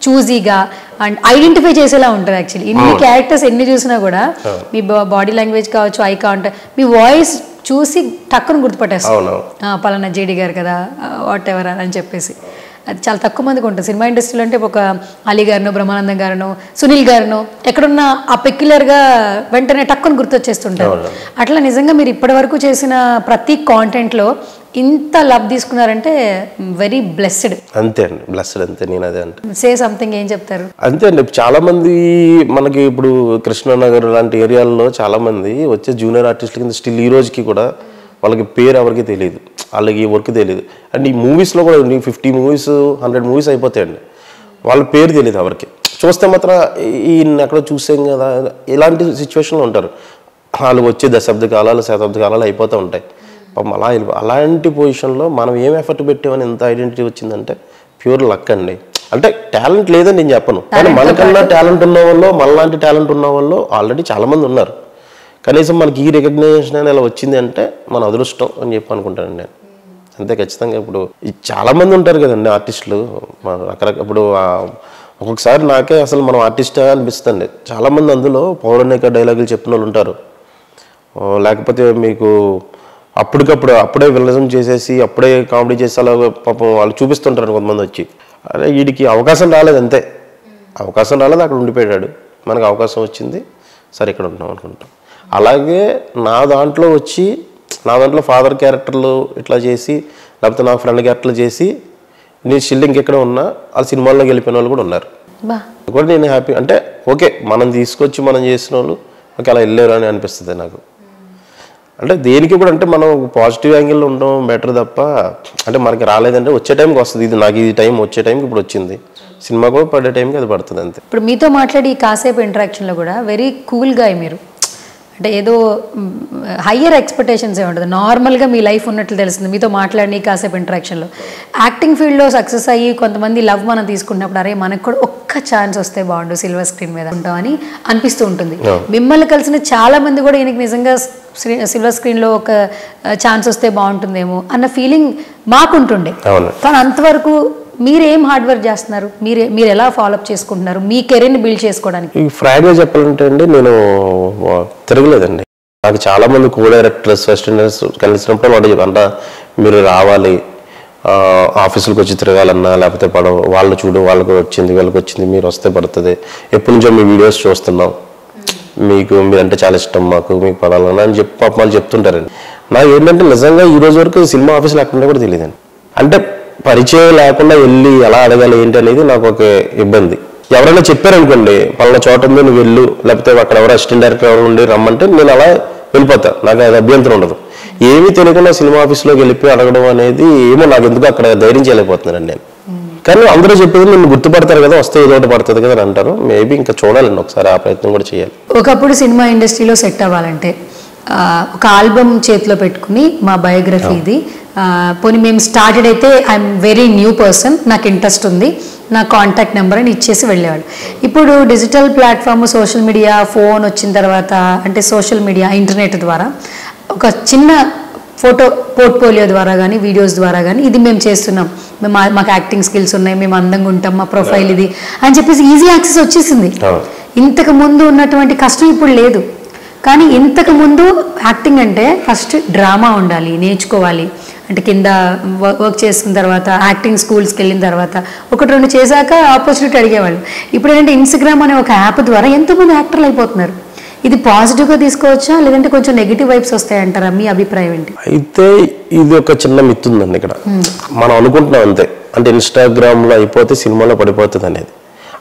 చూజీగా అండ్ ఐడెంటిఫై చేసేలా ఉంటుంది. యాక్చువల్లీ ఇన్ని క్యారెక్టర్స్ ఎన్ని చూసినా కూడా మీ బాడీ లాంగ్వేజ్ కావచ్చు, ఐ కాంటాక్ట్, మీ వాయిస్ చూసి టక్కును గుర్తుపట్టేస్తాను. పలానా జేడి గారు కదా, వాట్ ఎవర్ అని చెప్పేసి. అది చాలా తక్కువ మందికి ఉంటుంది సినిమా ఇండస్ట్రీలో. అంటే ఒక అలీ గారినో, బ్రహ్మానందం గారినో, సునీల్ గారినో ఎక్కడున్నా ఆ పెక్యులర్గా వెంటనే టక్కును గుర్తొచ్చేస్తుంటారు. అట్లా నిజంగా మీరు ఇప్పటి వరకు చేసిన ప్రతి కాంటెంట్లో ఇంత లవ్ తీసుకున్నారంటే వెరీ బ్లెస్డ్. అంతే అండి, బ్లెస్డ్ అంతే. నేను అదే అంటే సే సంథింగ్ ఏం చెప్తారు? అంతే అండి. చాలా మంది మనకి ఇప్పుడు కృష్ణానగర్ లాంటి ఏరియాల్లో చాలా మంది వచ్చే జూనియర్ ఆర్టిస్టుల కింద స్టిల్ ఈ రోజుకి కూడా వాళ్ళకి పేరు ఎవరికి తెలియదు, వాళ్ళకి వర్క్ తెలియదు. అండ్ ఈ మూవీస్లో కూడా 50 movies 100 movies అయిపోతాయండి, వాళ్ళ పేరు తెలియదు ఎవరికి. చూస్తే మాత్రం ఈయన ఎక్కడో చూసాం కదా, ఇలాంటి సిచ్యువేషన్లో ఉంటారు. వాళ్ళు వచ్చే దశాబ్ద కాలాలు, శతాబ్ద కాలాలు అయిపోతూ ఉంటాయి. పాపం అలాంటి పొజిషన్లో మనం ఏం ఎఫర్ట్ పెట్టామని ఎంత ఐడెంటిటీ వచ్చిందంటే ప్యూర్ లక్ అండి. అంటే టాలెంట్ లేదని నేను చెప్పను, కానీ మనకన్నా టాలెంట్ ఉన్న వాళ్ళు, మనలాంటి టాలెంట్ ఉన్న వాళ్ళు ఆల్రెడీ చాలామంది ఉన్నారు. కనీసం మనకి ఈ రికగ్నైజేషన్ అనేది ఇలా వచ్చింది అంటే మన అదృష్టం అని చెప్పి అనుకుంటానండి నేను. అంతే ఖచ్చితంగా. ఇప్పుడు చాలామంది ఉంటారు కదండి ఆర్టిస్టులు రకరకాల. ఇప్పుడు ఒక్కొక్కసారి నాకే అసలు మనం ఆర్టిస్టా అనిపిస్తుంది. చాలామంది అందులో పౌరాణిక డైలాగులు చెప్పిన వాళ్ళు ఉంటారు, లేకపోతే మీకు అప్పుడే విలనిజం చేసేసి అప్పుడే కామెడీ చేసి అలా పాపం వాళ్ళు చూపిస్తుంటారు కొంతమంది వచ్చి. అరే వీడికి అవకాశం రాలేదు, అంతే అవకాశం రాలేదు, అక్కడ ఉండిపోయాడు. మనకు అవకాశం వచ్చింది, సరే ఇక్కడ ఉంటున్నాం అనుకుంటాం. అలాగే నా దాంట్లో ఫాదర్ క్యారెక్టర్లు ఇట్లా చేసి, లేకపోతే నా ఫ్రెండ్ క్యారెక్టర్లు చేసి నేను స్టిల్ ఇంకెక్కడ ఉన్నా వాళ్ళ సినిమాల్లోకి వెళ్ళిపోయిన వాళ్ళు కూడా ఉన్నారు. కూడా నేను హ్యాపీ. అంటే ఓకే, మనం తీసుకొచ్చి మనం చేసిన వాళ్ళు ఓకే అలా వెళ్ళారు అని అనిపిస్తుంది నాకు. అంటే దేనికి కూడా అంటే మనం పాజిటివ్ యాంగిల్లో ఉండడం బెటర్ తప్ప, అంటే మనకి రాలేదంటే వచ్చే టైంకి వస్తుంది. ఇది నాకు ఈ టైం వచ్చే టైంకి ఇప్పుడు వచ్చింది, సినిమా కూడా పడే టైంకి అది పడుతుంది అంతే. ఇప్పుడు మీతో మాట్లాడి కాసేపు ఇంటరాక్షన్లో కూడా వెరీ కూల్గా మీరు, అంటే ఏదో హయ్యర్ ఎక్స్పెక్టేషన్స్ ఏ ఉంటుంది, నార్మల్గా మీ లైఫ్ ఉన్నట్లు తెలుస్తుంది మీతో మాట్లాడి కాసేపు ఇంటరాక్షన్లో. యాక్టింగ్ ఫీల్డ్లో సక్సెస్ అయ్యి కొంతమంది లవ్ మనం తీసుకున్నప్పుడు అరే మనకు కూడా ఒక్క ఛాన్స్ వస్తే బాగుండు సిల్వర్ స్క్రీన్ మీద ఉంటామని అనిపిస్తూ ఉంటుంది. మిమ్మల్ని కలిసిన చాలా మంది కూడా ఈయనకి నిజంగా సిల్వర్ స్క్రీన్లో ఒక ఛాన్స్ వస్తే బాగుంటుందేమో అన్న ఫీలింగ్ మాకుంటుండే. కానీ అంతవరకు మీరేం హార్డ్ వర్క్ చేస్తున్నారు, మీరు ఎలా ఫాలోఅప్ చేసుకుంటున్నారు మీ కెరీర్ని బిల్డ్ చేసుకోవడానికి? ఫ్రాంక్గా చెప్పాలంటే అండి, నేను తిరగలేదండి. నాకు చాలా మంది కో డైరెక్టర్స్, అసిస్టెంట్స్ కలిసినప్పుడు వాళ్ళు చెప్పంట మీరు రావాలి, ఆఫీసులకు వచ్చి తిరగాలన్నా, లేకపోతే వాళ్ళు చూడు వాళ్ళకి వచ్చింది వీళ్ళకి వచ్చింది, మీరు వస్తే పడుతుంది, ఎప్పటి నుంచో మీ వీడియోస్ చూస్తున్నాం, మీరంటే చాలా ఇష్టం మాకు, మీకు పడాలన్నా అని చెప్పి పాప వాళ్ళు చెప్తుంటారండి. నాకు ఏంటంటే నిజంగా ఈ రోజు వరకు సినిమా ఆఫీసులు ఎక్కడ కూడా తెలియదండి. అంటే పరిచయం లేకుండా వెళ్ళి ఎలా అడగాలి ఏంటి అనేది నాకు ఒక ఇబ్బంది. ఎవరైనా చెప్పారనుకోండి పలానా చోట ఉంది నువ్వు వెళ్ళు, లేకపోతే అక్కడ ఎవరో అసిస్టెంట్ డైరెక్టర్ ఎవరు ఉండి రమ్మంటే నేను అలా వెళ్ళిపోతా, నాకు అది అభ్యంతరం ఉండదు. ఏమీ తెలియకుండా సినిమా ఆఫీస్లోకి వెళ్ళిపోయి అడగడం అనేది ఏమో నాకు ఎందుకు అక్కడ ధైర్యం చేయలేకపోతున్నానండి నేను. కానీ అందరూ చెప్పేది నిన్ను గుర్తుపడతారు కదా, వస్తే ఏదో ఒకటి పడుతుంది కదా అని అంటారు. మేబీ ఇంకా చూడాలండి, ఒకసారి ఆ ప్రయత్నం కూడా చేయాలి. ఒకప్పుడు సినిమా ఇండస్ట్రీలో సెట్ అవ్వాలంటే ఒక ఆల్బమ్ చేతిలో పెట్టుకుని మా బయోగ్రఫీ ఇది పోనీ మేము స్టార్టెడ్ అయితే ఐఎమ్ వెరీ న్యూ పర్సన్, నాకు ఇంట్రెస్ట్ ఉంది, నా కాంటాక్ట్ నెంబర్ అని ఇచ్చేసి వెళ్ళేవాడు. ఇప్పుడు digital platform, social media, phone వచ్చిన తర్వాత అంటే సోషల్ మీడియా, ఇంటర్నెట్ ద్వారా ఒక చిన్న ఫోటో పోర్ట్ఫోలియో ద్వారా కానీ వీడియోస్ ద్వారా కానీ ఇది మేము చేస్తున్నాం, మాకు యాక్టింగ్ స్కిల్స్ ఉన్నాయి, మేము అందంగా ఉంటాం, మా ప్రొఫైల్ ఇది అని చెప్పేసి ఈజీ యాక్సెస్ వచ్చేసింది. ఇంతకు ముందు ఉన్నటువంటి కష్టం ఇప్పుడు లేదు. కానీ ఇంతకు ముందు యాక్టింగ్ అంటే ఫస్ట్ డ్రామా ఉండాలి, నేర్చుకోవాలి, అంటే కింద వర్క్ చేసుకున్న తర్వాత యాక్టింగ్ స్కూల్స్కి వెళ్ళిన తర్వాత 1-2 చేశాక ఆపర్చునిటీ అడిగేవాళ్ళు. ఇప్పుడు ఏంటంటే ఇన్స్టాగ్రామ్ అనే ఒక యాప్ ద్వారా ఎంతోమంది యాక్టర్లు అయిపోతున్నారు. ఇది పాజిటివ్గా తీసుకోవచ్చా లేదంటే కొంచెం నెగిటివ్ వైబ్స్ వస్తాయంటారా? మీ అభిప్రాయం ఏంటి? అయితే ఇది ఒక చిన్న మిత్ ఉందండి ఇక్కడ. మనం అనుకుంటున్నాం అంతే, అంటే ఇన్స్టాగ్రామ్లో అయిపోతే సినిమాలో పడిపోతుంది అనేది.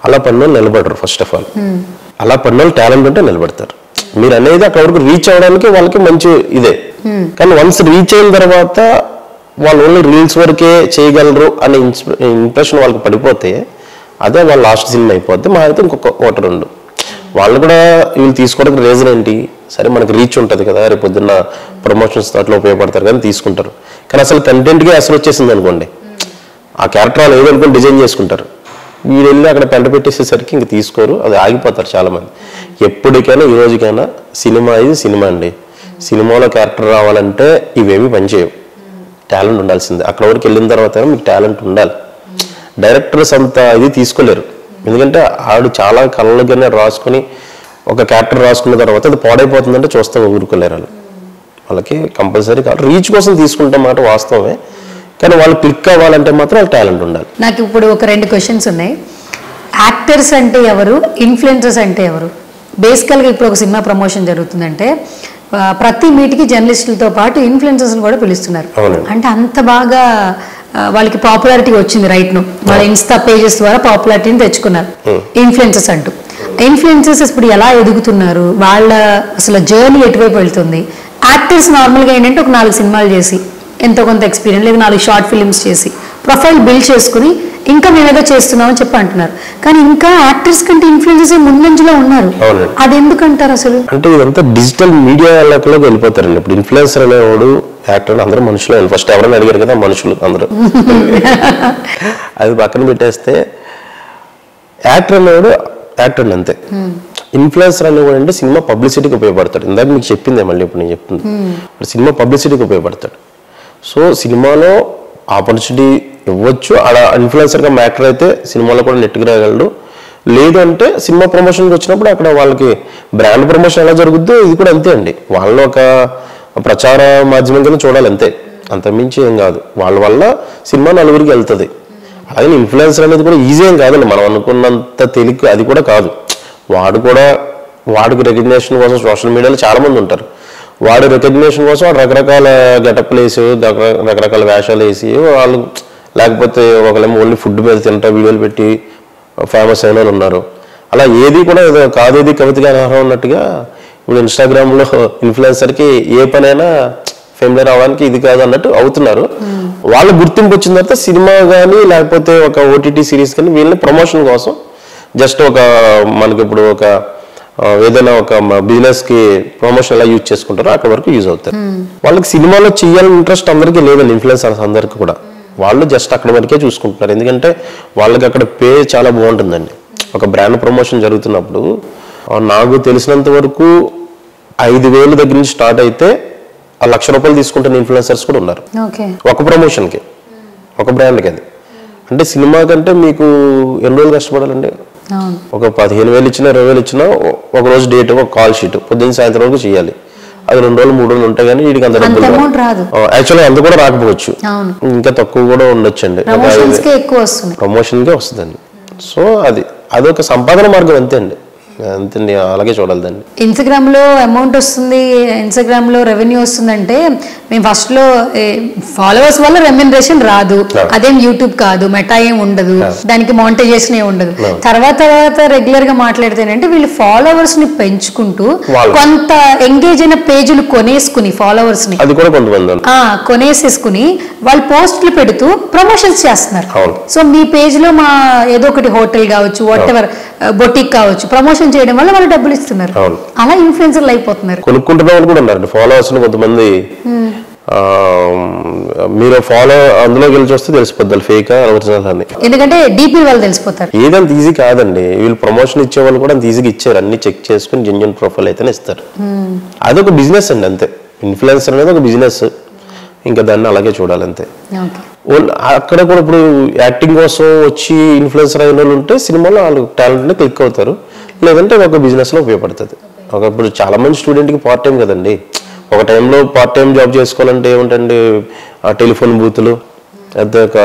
అలా పడిన నిలబడరు. ఫస్ట్ ఆఫ్ ఆల్ అలా పడిన టాలెంట్ ఉంటే నిలబడతారు. మీరు అనేది అక్కడ వరకు రీచ్ అవ్వడానికి వాళ్ళకి మంచి ఇదే. కానీ వన్స్ రీచ్ అయిన తర్వాత వాళ్ళు ఓన్లీ రీల్స్ వరకే చేయగలరు అనే ఇంప్రెషన్ వాళ్ళకి పడిపోతే అదే వాళ్ళ లాస్ట్ సినిమా అయిపోద్ది. మా అయితే ఇంకొక 1-2 వాళ్ళు కూడా వీళ్ళు తీసుకోవడానికి రీజన్ ఏంటి, సరే మనకి రీచ్ ఉంటుంది కదా, రేపు పొద్దున్న ప్రమోషన్స్ అట్లా ఉపయోగపడతారు కానీ తీసుకుంటారు. కానీ అసలు కంటెంట్గా అసలు వచ్చేసింది అనుకోండి, ఆ క్యారెక్టర్ వాళ్ళు ఏదనుకుని డిజైన్ చేసుకుంటారు. వీళ్ళు వెళ్ళి అక్కడ పెంట పెట్టేసేసరికి ఇంక తీసుకోరు, అది ఆగిపోతారు చాలామంది. ఎప్పటికైనా ఈ రోజుకైనా సినిమా ఇది సినిమా అండి. సినిమాలో క్యారెక్టర్ రావాలంటే ఇవేమి పనిచేయవు, టాలెంట్ ఉండాల్సిందే. అక్కడ వరకు వెళ్ళిన తర్వాత మీకు టాలెంట్ ఉండాలి. డైరెక్టర్స్ అంత ఇది తీసుకోలేరు, ఎందుకంటే ఆడు చాలా కళ్ళగానే రాసుకొని ఒక క్యారెక్టర్ రాసుకున్న తర్వాత అది పాడైపోతుందంటే చూస్తాం, ఊరుకోలేరు వాళ్ళు. వాళ్ళకి కంపల్సరీ కావాలి, రీచ్ కోసం తీసుకుంటే మాట వాస్తవమే. కానీ వాళ్ళు క్లిక్ అవ్వాలంటే మాత్రం వాళ్ళ టాలెంట్ ఉండాలి. నాకు ఇప్పుడు ఒక 2 క్వశ్చన్స్ ఉన్నాయి. యాక్టర్స్ అంటే ఎవరు, ఇన్ఫ్లుయెన్సర్స్ అంటే ఎవరు? బేసికల్గా ఇప్పుడు ఒక సినిమా ప్రమోషన్ జరుగుతుందంటే ప్రతి మీటికి జర్నలిస్టులతో పాటు ఇన్ఫ్లుయెన్సర్స్ని కూడా పిలుస్తున్నారు. అంటే అంత బాగా వాళ్ళకి పాపులారిటీ వచ్చింది. రైట్ ను వాళ్ళ ఇన్స్టా పేజెస్ ద్వారా పాపులారిటీని తెచ్చుకున్నారు ఇన్ఫ్లుయెన్సర్స్ అంటూ. ఇన్ఫ్లుయెన్సర్స్ ఇప్పుడు ఎలా ఎదుగుతున్నారు, వాళ్ళ అసలు జర్నీ ఎటువైపు వెళ్తుంది? యాక్టర్స్ నార్మల్గా ఏంటంటే ఒక 4 సినిమాలు చేసి ఎంతో కొంత ఎక్స్పీరియన్స్ లేదా 4 షార్ట్ ఫిలిమ్స్ చేసి ప్రొఫైల్ బిల్డ్ చేసుకుని ఇంకా మేమేదో చేస్తున్నామని చెప్పి అంటున్నారు. కానీ ఇంకా యాక్టర్స్ కంటే ఇన్ఫ్లుయెన్సర్స్ ముందంజలో ఉన్నారు. అది ఎందుకంటారు అసలు? అంటే ఇదంతా డిజిటల్ మీడియా లోకి వెళ్ళిపోతారండి. ఇప్పుడు ఇన్ఫ్లుయెన్సర్ అనేవాడు యాక్టర్ అందరూ మనుషులే. ఫస్ట్ ఎవరైనా అడిగారు కదా, మనుషులు అందరూ. అది పక్కన పెట్టేస్తే యాక్టర్ అనేవాడు యాక్టర్ అంతే. ఇన్ఫ్లుయెన్సర్ అనేవాడు అంటే సినిమా పబ్లిసిటీకి ఉపయోగపడతాడు. ఇందాక మీకు చెప్పిందే, మళ్ళీ ఇప్పుడు నేను చెప్తుంది, సినిమా పబ్లిసిటీకి ఉపయోగపడతాడు. సో సినిమాలో ఆపర్చునిటీ ఇవ్వచ్చు. అలా ఇన్ఫ్లుయెన్సర్గా యాక్టర్ అయితే సినిమాలో కూడా నెట్కి రాగలడు. లేదు అంటే సినిమా ప్రమోషన్కి వచ్చినప్పుడు అక్కడ వాళ్ళకి బ్రాండ్ ప్రమోషన్ ఎలా జరుగుద్దో ఇది కూడా అంతే అండి. వాళ్ళు ఒక ప్రచార మాధ్యమం కింద చూడాలి అంతే, అంతమించి ఏం కాదు. వాళ్ళ వల్ల సినిమా నలుగురికి వెళ్తుంది. అలాగే ఇన్ఫ్లుయెన్సర్ అనేది కూడా ఈజీ ఏం కాదండి, మనం అనుకున్నంత తేలిక అది కూడా కాదు. వాడికి రికగ్నేషన్ కోసం సోషల్ మీడియాలో చాలామంది ఉంటారు. వాడు రికగ్నేషన్ కోసం వాడు రకరకాల గెటప్లు వేసి రకరకాల వేషాలు వేసి వాళ్ళు, లేకపోతే ఒకళ్ళేమో ఓన్లీ ఫుడ్ మీద తింటా వీడియోలు పెట్టి ఫేమస్ అయిన వాళ్ళు ఉన్నారు. అలా ఏది కూడా ఏదో కాదేది కవితగా అనర్హం ఉన్నట్టుగా ఇప్పుడు ఇన్స్టాగ్రామ్లో ఇన్ఫ్లుయెన్సర్కి ఏ పనైనా ఫేమస్ అవ్వడానికి ఇది కాదు అన్నట్టు అవుతున్నారు. వాళ్ళ గుర్తింపు వచ్చిన తర్వాత సినిమా కానీ లేకపోతే ఒక ఓటీటీ సిరీస్ కానీ వీళ్ళని ప్రమోషన్ కోసం జస్ట్ ఒక మనకి ఇప్పుడు ఒక ఏదైనా ఒక బిజినెస్ కి ప్రమోషన్ ఎలా యూజ్ చేసుకుంటారో అక్కడ వరకు యూజ్ అవుతారు. వాళ్ళకి సినిమాలో చేయాలని ఇంట్రెస్ట్ అందరికీ లేదండి, ఇన్ఫ్లుయెన్సర్స్ అందరికీ కూడా. వాళ్ళు జస్ట్ అక్కడ వరకే చూసుకుంటున్నారు, ఎందుకంటే వాళ్ళకి అక్కడ పే చాలా బాగుంటుందండి. ఒక బ్రాండ్ ప్రమోషన్ జరుగుతున్నప్పుడు నాకు తెలిసినంత వరకు 5,000 దగ్గర నుంచి స్టార్ట్ అయితే ఆ ₹1,00,000 తీసుకుంటున్న ఇన్ఫ్లుయెన్సర్స్ కూడా ఉన్నారు ఒక ప్రమోషన్కి, ఒక బ్రాండ్కి. అది అంటే సినిమా కంటే మీకు ఎన్ని రోజులు కష్టపడాలండి? ఒక 15,000 ఇచ్చినా 20,000 ఇచ్చినా ఒక రోజు డేట్, ఒక కాల్ షీట్ పొద్దున్న సాయంత్రం వరకు చేయాలి. అది 2 రోజులు 3 రోజులు ఉంటాయి కానీ వీడికి అంత డబ్బులు రాదు. యాక్చువల్గా అంత కూడా రాకపోవచ్చు, ఇంకా తక్కువ కూడా ఉండొచ్చు అండి. ప్రమోషన్కే వస్తుందండి. సో అదొక సంపాదన మార్గం అంతే అండి, అంతే అలాగే చూడాలి దాన్ని. ఇన్స్టాగ్రామ్లో అమౌంట్ వస్తుంది, ఇన్స్టాగ్రామ్లో రెవెన్యూ వస్తుందంటే మేము ఫస్ట్లో ఫాలోవర్స్ వల్ల రెమ్యునరేషన్ రాదు, అదేం యూట్యూబ్ కాదు, మెటా ఏం ఉండదు, దానికి మానిటైజేషన్ ఏం ఉండదు. తర్వాత రెగ్యులర్ గా మాట్లాడితేనంటే వీళ్ళు ఫాలోవర్స్ ని పెంచుకుంటూ కొంత ఎంగేజ్ అయిన పేజీలు కొనేసుకుని ఫాలోవర్స్ ని అది కూడా కొంతమంది కొనేసేసుకుని వాళ్ళు పోస్టులు పెడుతూ ప్రమోషన్స్ చేస్తున్నారు. సో మీ పేజ్ లో మా ఏదో ఒకటి హోటల్ కావచ్చు, వాట్ ఎవర్ బొటిక్ కావచ్చు, ప్రమోషన్ ప్రమోషన్ చేయడం వల్ల వాళ్ళు డబ్బులు ఇస్తున్నారు, అలా ఇన్ఫ్లుయెన్సర్లు అయిపోతున్నారు. కొనుక్కుంటున్న వాళ్ళు కూడా ఉన్నారు ఫాలోవర్స్ కొంతమంది. మీరు ఫాలో అందులోకి వెళ్ళి చూస్తే తెలిసిపోద్ది ఫేక్ ఒరిజినల్ అని, ఎందుకంటే డీపీ వాళ్ళు తెలిసిపోతారు. ఏదంత ఈజీ కాదండి, వీళ్ళు ప్రమోషన్ ఇచ్చే వాళ్ళు కూడా అంత ఈజీగా ఇచ్చారు, అన్ని చెక్ చేసుకుని జెన్యూన్ ప్రొఫైల్ అయితేనే ఇస్తారు. అదొక బిజినెస్ అండి అంతే, ఇన్ఫ్లుయెన్సర్ అనేది ఒక బిజినెస్, ఇంకా దాన్ని అలాగే చూడాలి అంతే. అక్కడ కూడా ఇప్పుడు యాక్టింగ్ కోసం వచ్చి ఇన్ఫ్లుయెన్సర్ అయిన వాళ్ళు ఉంటే సినిమాలో వాళ్ళు టాలెంట్ క్లిక్ అవుతారు, లేదంటే ఒక బిజినెస్ లో ఉపయోగపడుతుంది. ఇప్పుడు చాలా మంది స్టూడెంట్కి పార్ట్ టైం కదండి, ఒక టైంలో పార్ట్ టైం జాబ్ చేసుకోవాలంటే ఏమిటండి టెలిఫోన్ బూతులు, లేకపోతే ఒక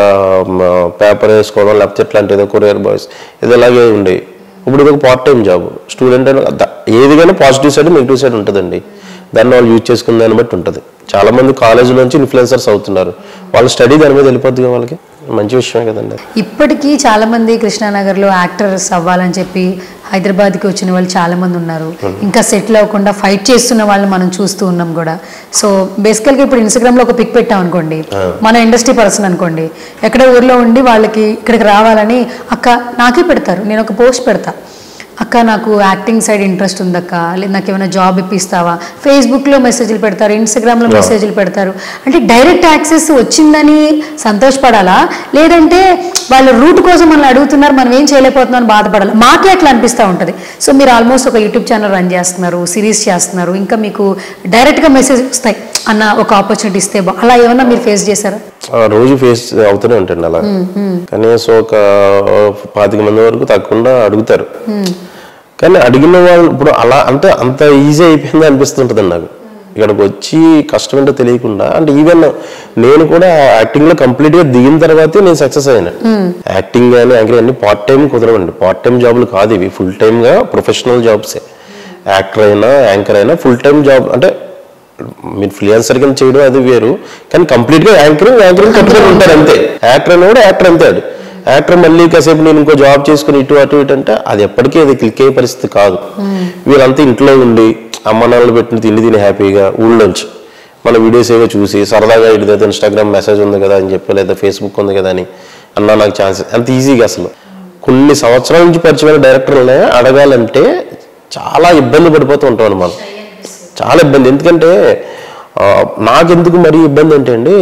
పేపర్ వేసుకోవడం, లేకపోతే ఇట్లాంటి ఏదో కొరియర్ బాయ్స్ ఏదో అలాగే ఉండేవి. ఇప్పుడు ఇది ఒక పార్ట్ టైం జాబ్. స్టూడెంట్ అయినా ఏదిగానే పాజిటివ్ సైడ్ నెగిటివ్ సైడ్ ఉంటుందండి, దాన్ని వాళ్ళు యూజ్ చేసుకునే దాన్ని బట్టి ఉంటుంది. చాలా మంది కాలేజ్ నుంచి ఇన్ఫ్లుయెన్సర్స్ అవుతున్నారు, వాళ్ళ స్టడీ దాని మీద వెళ్ళిపోద్ది, వాళ్ళకి మంచి విషయమే కదండి. ఇప్పటికీ చాలా మంది కృష్ణానగర్లో యాక్టర్స్ అవ్వాలని చెప్పి హైదరాబాద్కి వచ్చిన వాళ్ళు చాలా మంది ఉన్నారు, ఇంకా సెటిల్ అవ్వకుండా ఫైట్ చేస్తున్న వాళ్ళని మనం చూస్తూ ఉన్నాం కూడా. సో బేసికల్గా ఇప్పుడు ఇన్స్టాగ్రామ్లో ఒక పిక్ పెట్టాం అనుకోండి, మన ఇండస్ట్రీ పర్సన్ అనుకోండి, ఎక్కడ ఊర్లో ఉండి వాళ్ళకి ఇక్కడికి రావాలని అక్క నాకే పెడతారు, నేను ఒక పోస్ట్ పెడతా, అక్క నాకు యాక్టింగ్ సైడ్ ఇంట్రెస్ట్ ఉందక్క, లేదా నాకు ఏమైనా జాబ్ ఇప్పిస్తావా, ఫేస్బుక్లో మెసేజ్లు పెడతారు, ఇన్స్టాగ్రామ్లో మెసేజ్లు పెడతారు. అంటే డైరెక్ట్ యాక్సెస్ వచ్చిందని సంతోషపడాలా, లేదంటే వాళ్ళ రూట్ కోసం మనల్ని అడుగుతున్నారు మనం ఏం చేయలేకపోతున్నాం బాధపడాలి, మాకే అట్లా అనిపిస్తూ ఉంటుంది. సో మీరు ఆల్మోస్ట్ ఒక యూట్యూబ్ ఛానల్ రన్ చేస్తున్నారు, సిరీస్ చేస్తున్నారు, ఇంకా మీకు డైరెక్ట్గా మెసేజ్ వస్తాయి అన్న ఒక ఆపర్చునిటీ ఇస్తే అలా ఏమన్నా మీరు ఫేస్ చేశారా? రోజు ఫేస్ అవుతూనే ఉంటుంది అలా, కనీసం ఒక 25 మంది వరకు తప్పకుండా అడుగుతారు. కానీ అడిగిన వాళ్ళు ఇప్పుడు అలా అంటే అంత ఈజీ అయిపోయింది అనిపిస్తుంటుంది నాకు. ఇక్కడికి వచ్చి కష్టం ఏంటో తెలియకుండా, అంటే ఈవెన్ నేను కూడా యాక్టింగ్ లో కంప్లీట్ గా దిగిన తర్వాతే నేను సక్సెస్ అయినా. యాక్టింగ్ కానీ యాంకరింగ్ అన్ని పార్ట్ టైం కుదరవండి, పార్ట్ టైం జాబులు కాదు ఇవి, ఫుల్ టైమ్ గా ప్రొఫెషనల్ జాబ్సే. యాక్టర్ అయినా యాంకర్ అయినా ఫుల్ టైం జాబ్, అంటే మీరు ఇన్ఫ్లుయెన్సర్ కింద చేయడం అది వేరు, కానీ కంప్లీట్ గా యాంకరింగ్ కట్టుకొని ఉంటారు అంతే. యాక్టర్ అయినా కూడా యాక్టర్ అంతే, యాక్టర్ మళ్ళీ కాసేపు నేను ఇంకో జాబ్ చేసుకుని ఇటు అటు ఇటు అంటే అది ఎప్పటికీ అది క్లిక్ అయ్యే పరిస్థితి కాదు. వీళ్ళంతా ఇంట్లో ఉండి అమ్మ నాన్నలు పెట్టిన తిండి తిని హ్యాపీగా ఊళ్ళోంచి మన వీడియోస్ ఏవో చూసి సరదాగా ఇటు ఇన్స్టాగ్రామ్ మెసేజ్ ఉంది కదా అని చెప్పి, లేదా ఫేస్బుక్ ఉంది కదా అని అన్నా నాకు ఛాన్స్, అంత ఈజీగా అసలు కొన్ని సంవత్సరాల నుంచి పరిచయమైన డైరెక్టర్లనే అడగాలంటే చాలా ఇబ్బంది పడిపోతూ ఉంటాం మనం, చాలా ఇబ్బంది. ఎందుకంటే నాకెందుకు మరీ ఇబ్బంది అంటే అండి,